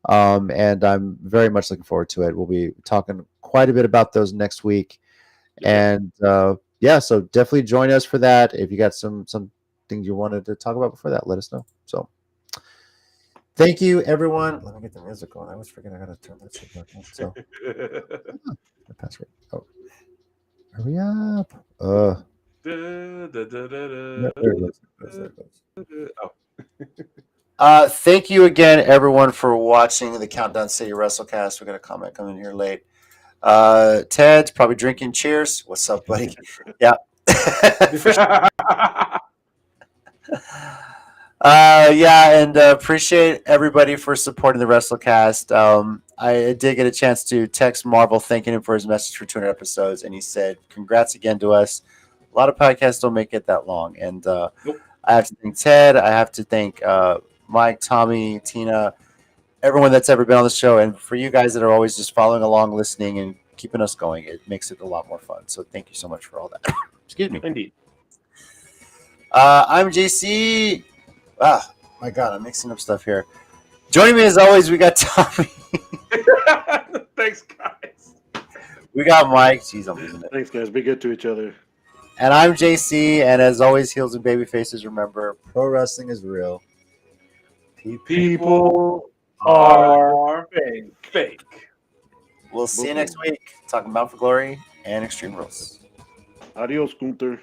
Speaker 2: And I'm very much looking forward to it. We'll be talking quite a bit about those next week. And so definitely join us for that. If you got some things you wanted to talk about before that, let us know. So thank you, everyone. Let me get the music on. I was freaking, I got to turn that shit back on. So, the password. Oh, hurry up. There it goes. There it goes. Thank you again, everyone, for watching the Countdown City WrestleCast. We got a comment coming here late. Ted's probably drinking. Cheers. What's up, buddy? Yeah. And appreciate everybody for supporting the WrestleCast. I did get a chance to text Marvel thanking him for his message for 200 episodes, and he said, "Congrats again to us. A lot of podcasts don't make it that long." And I have to thank Ted. I have to thank Mike, Tommy, Tina, everyone that's ever been on the show, and for you guys that are always just following along, listening, and keeping us going. It makes it a lot more fun. So thank you so much for all that. Excuse me.
Speaker 4: Indeed.
Speaker 2: I'm JC. My God, I'm mixing up stuff here. Joining me as always, we got Tommy.
Speaker 4: Thanks, guys.
Speaker 2: We got Mike. Jeez, I'm losing it.
Speaker 3: Thanks, guys. Be good to each other.
Speaker 2: And I'm JC. And as always, heels and baby faces, remember, pro wrestling is real.
Speaker 4: People are fake.
Speaker 2: We'll see you next week. Talking Bound for Glory and Extreme Rules.
Speaker 3: Adios, Gunther.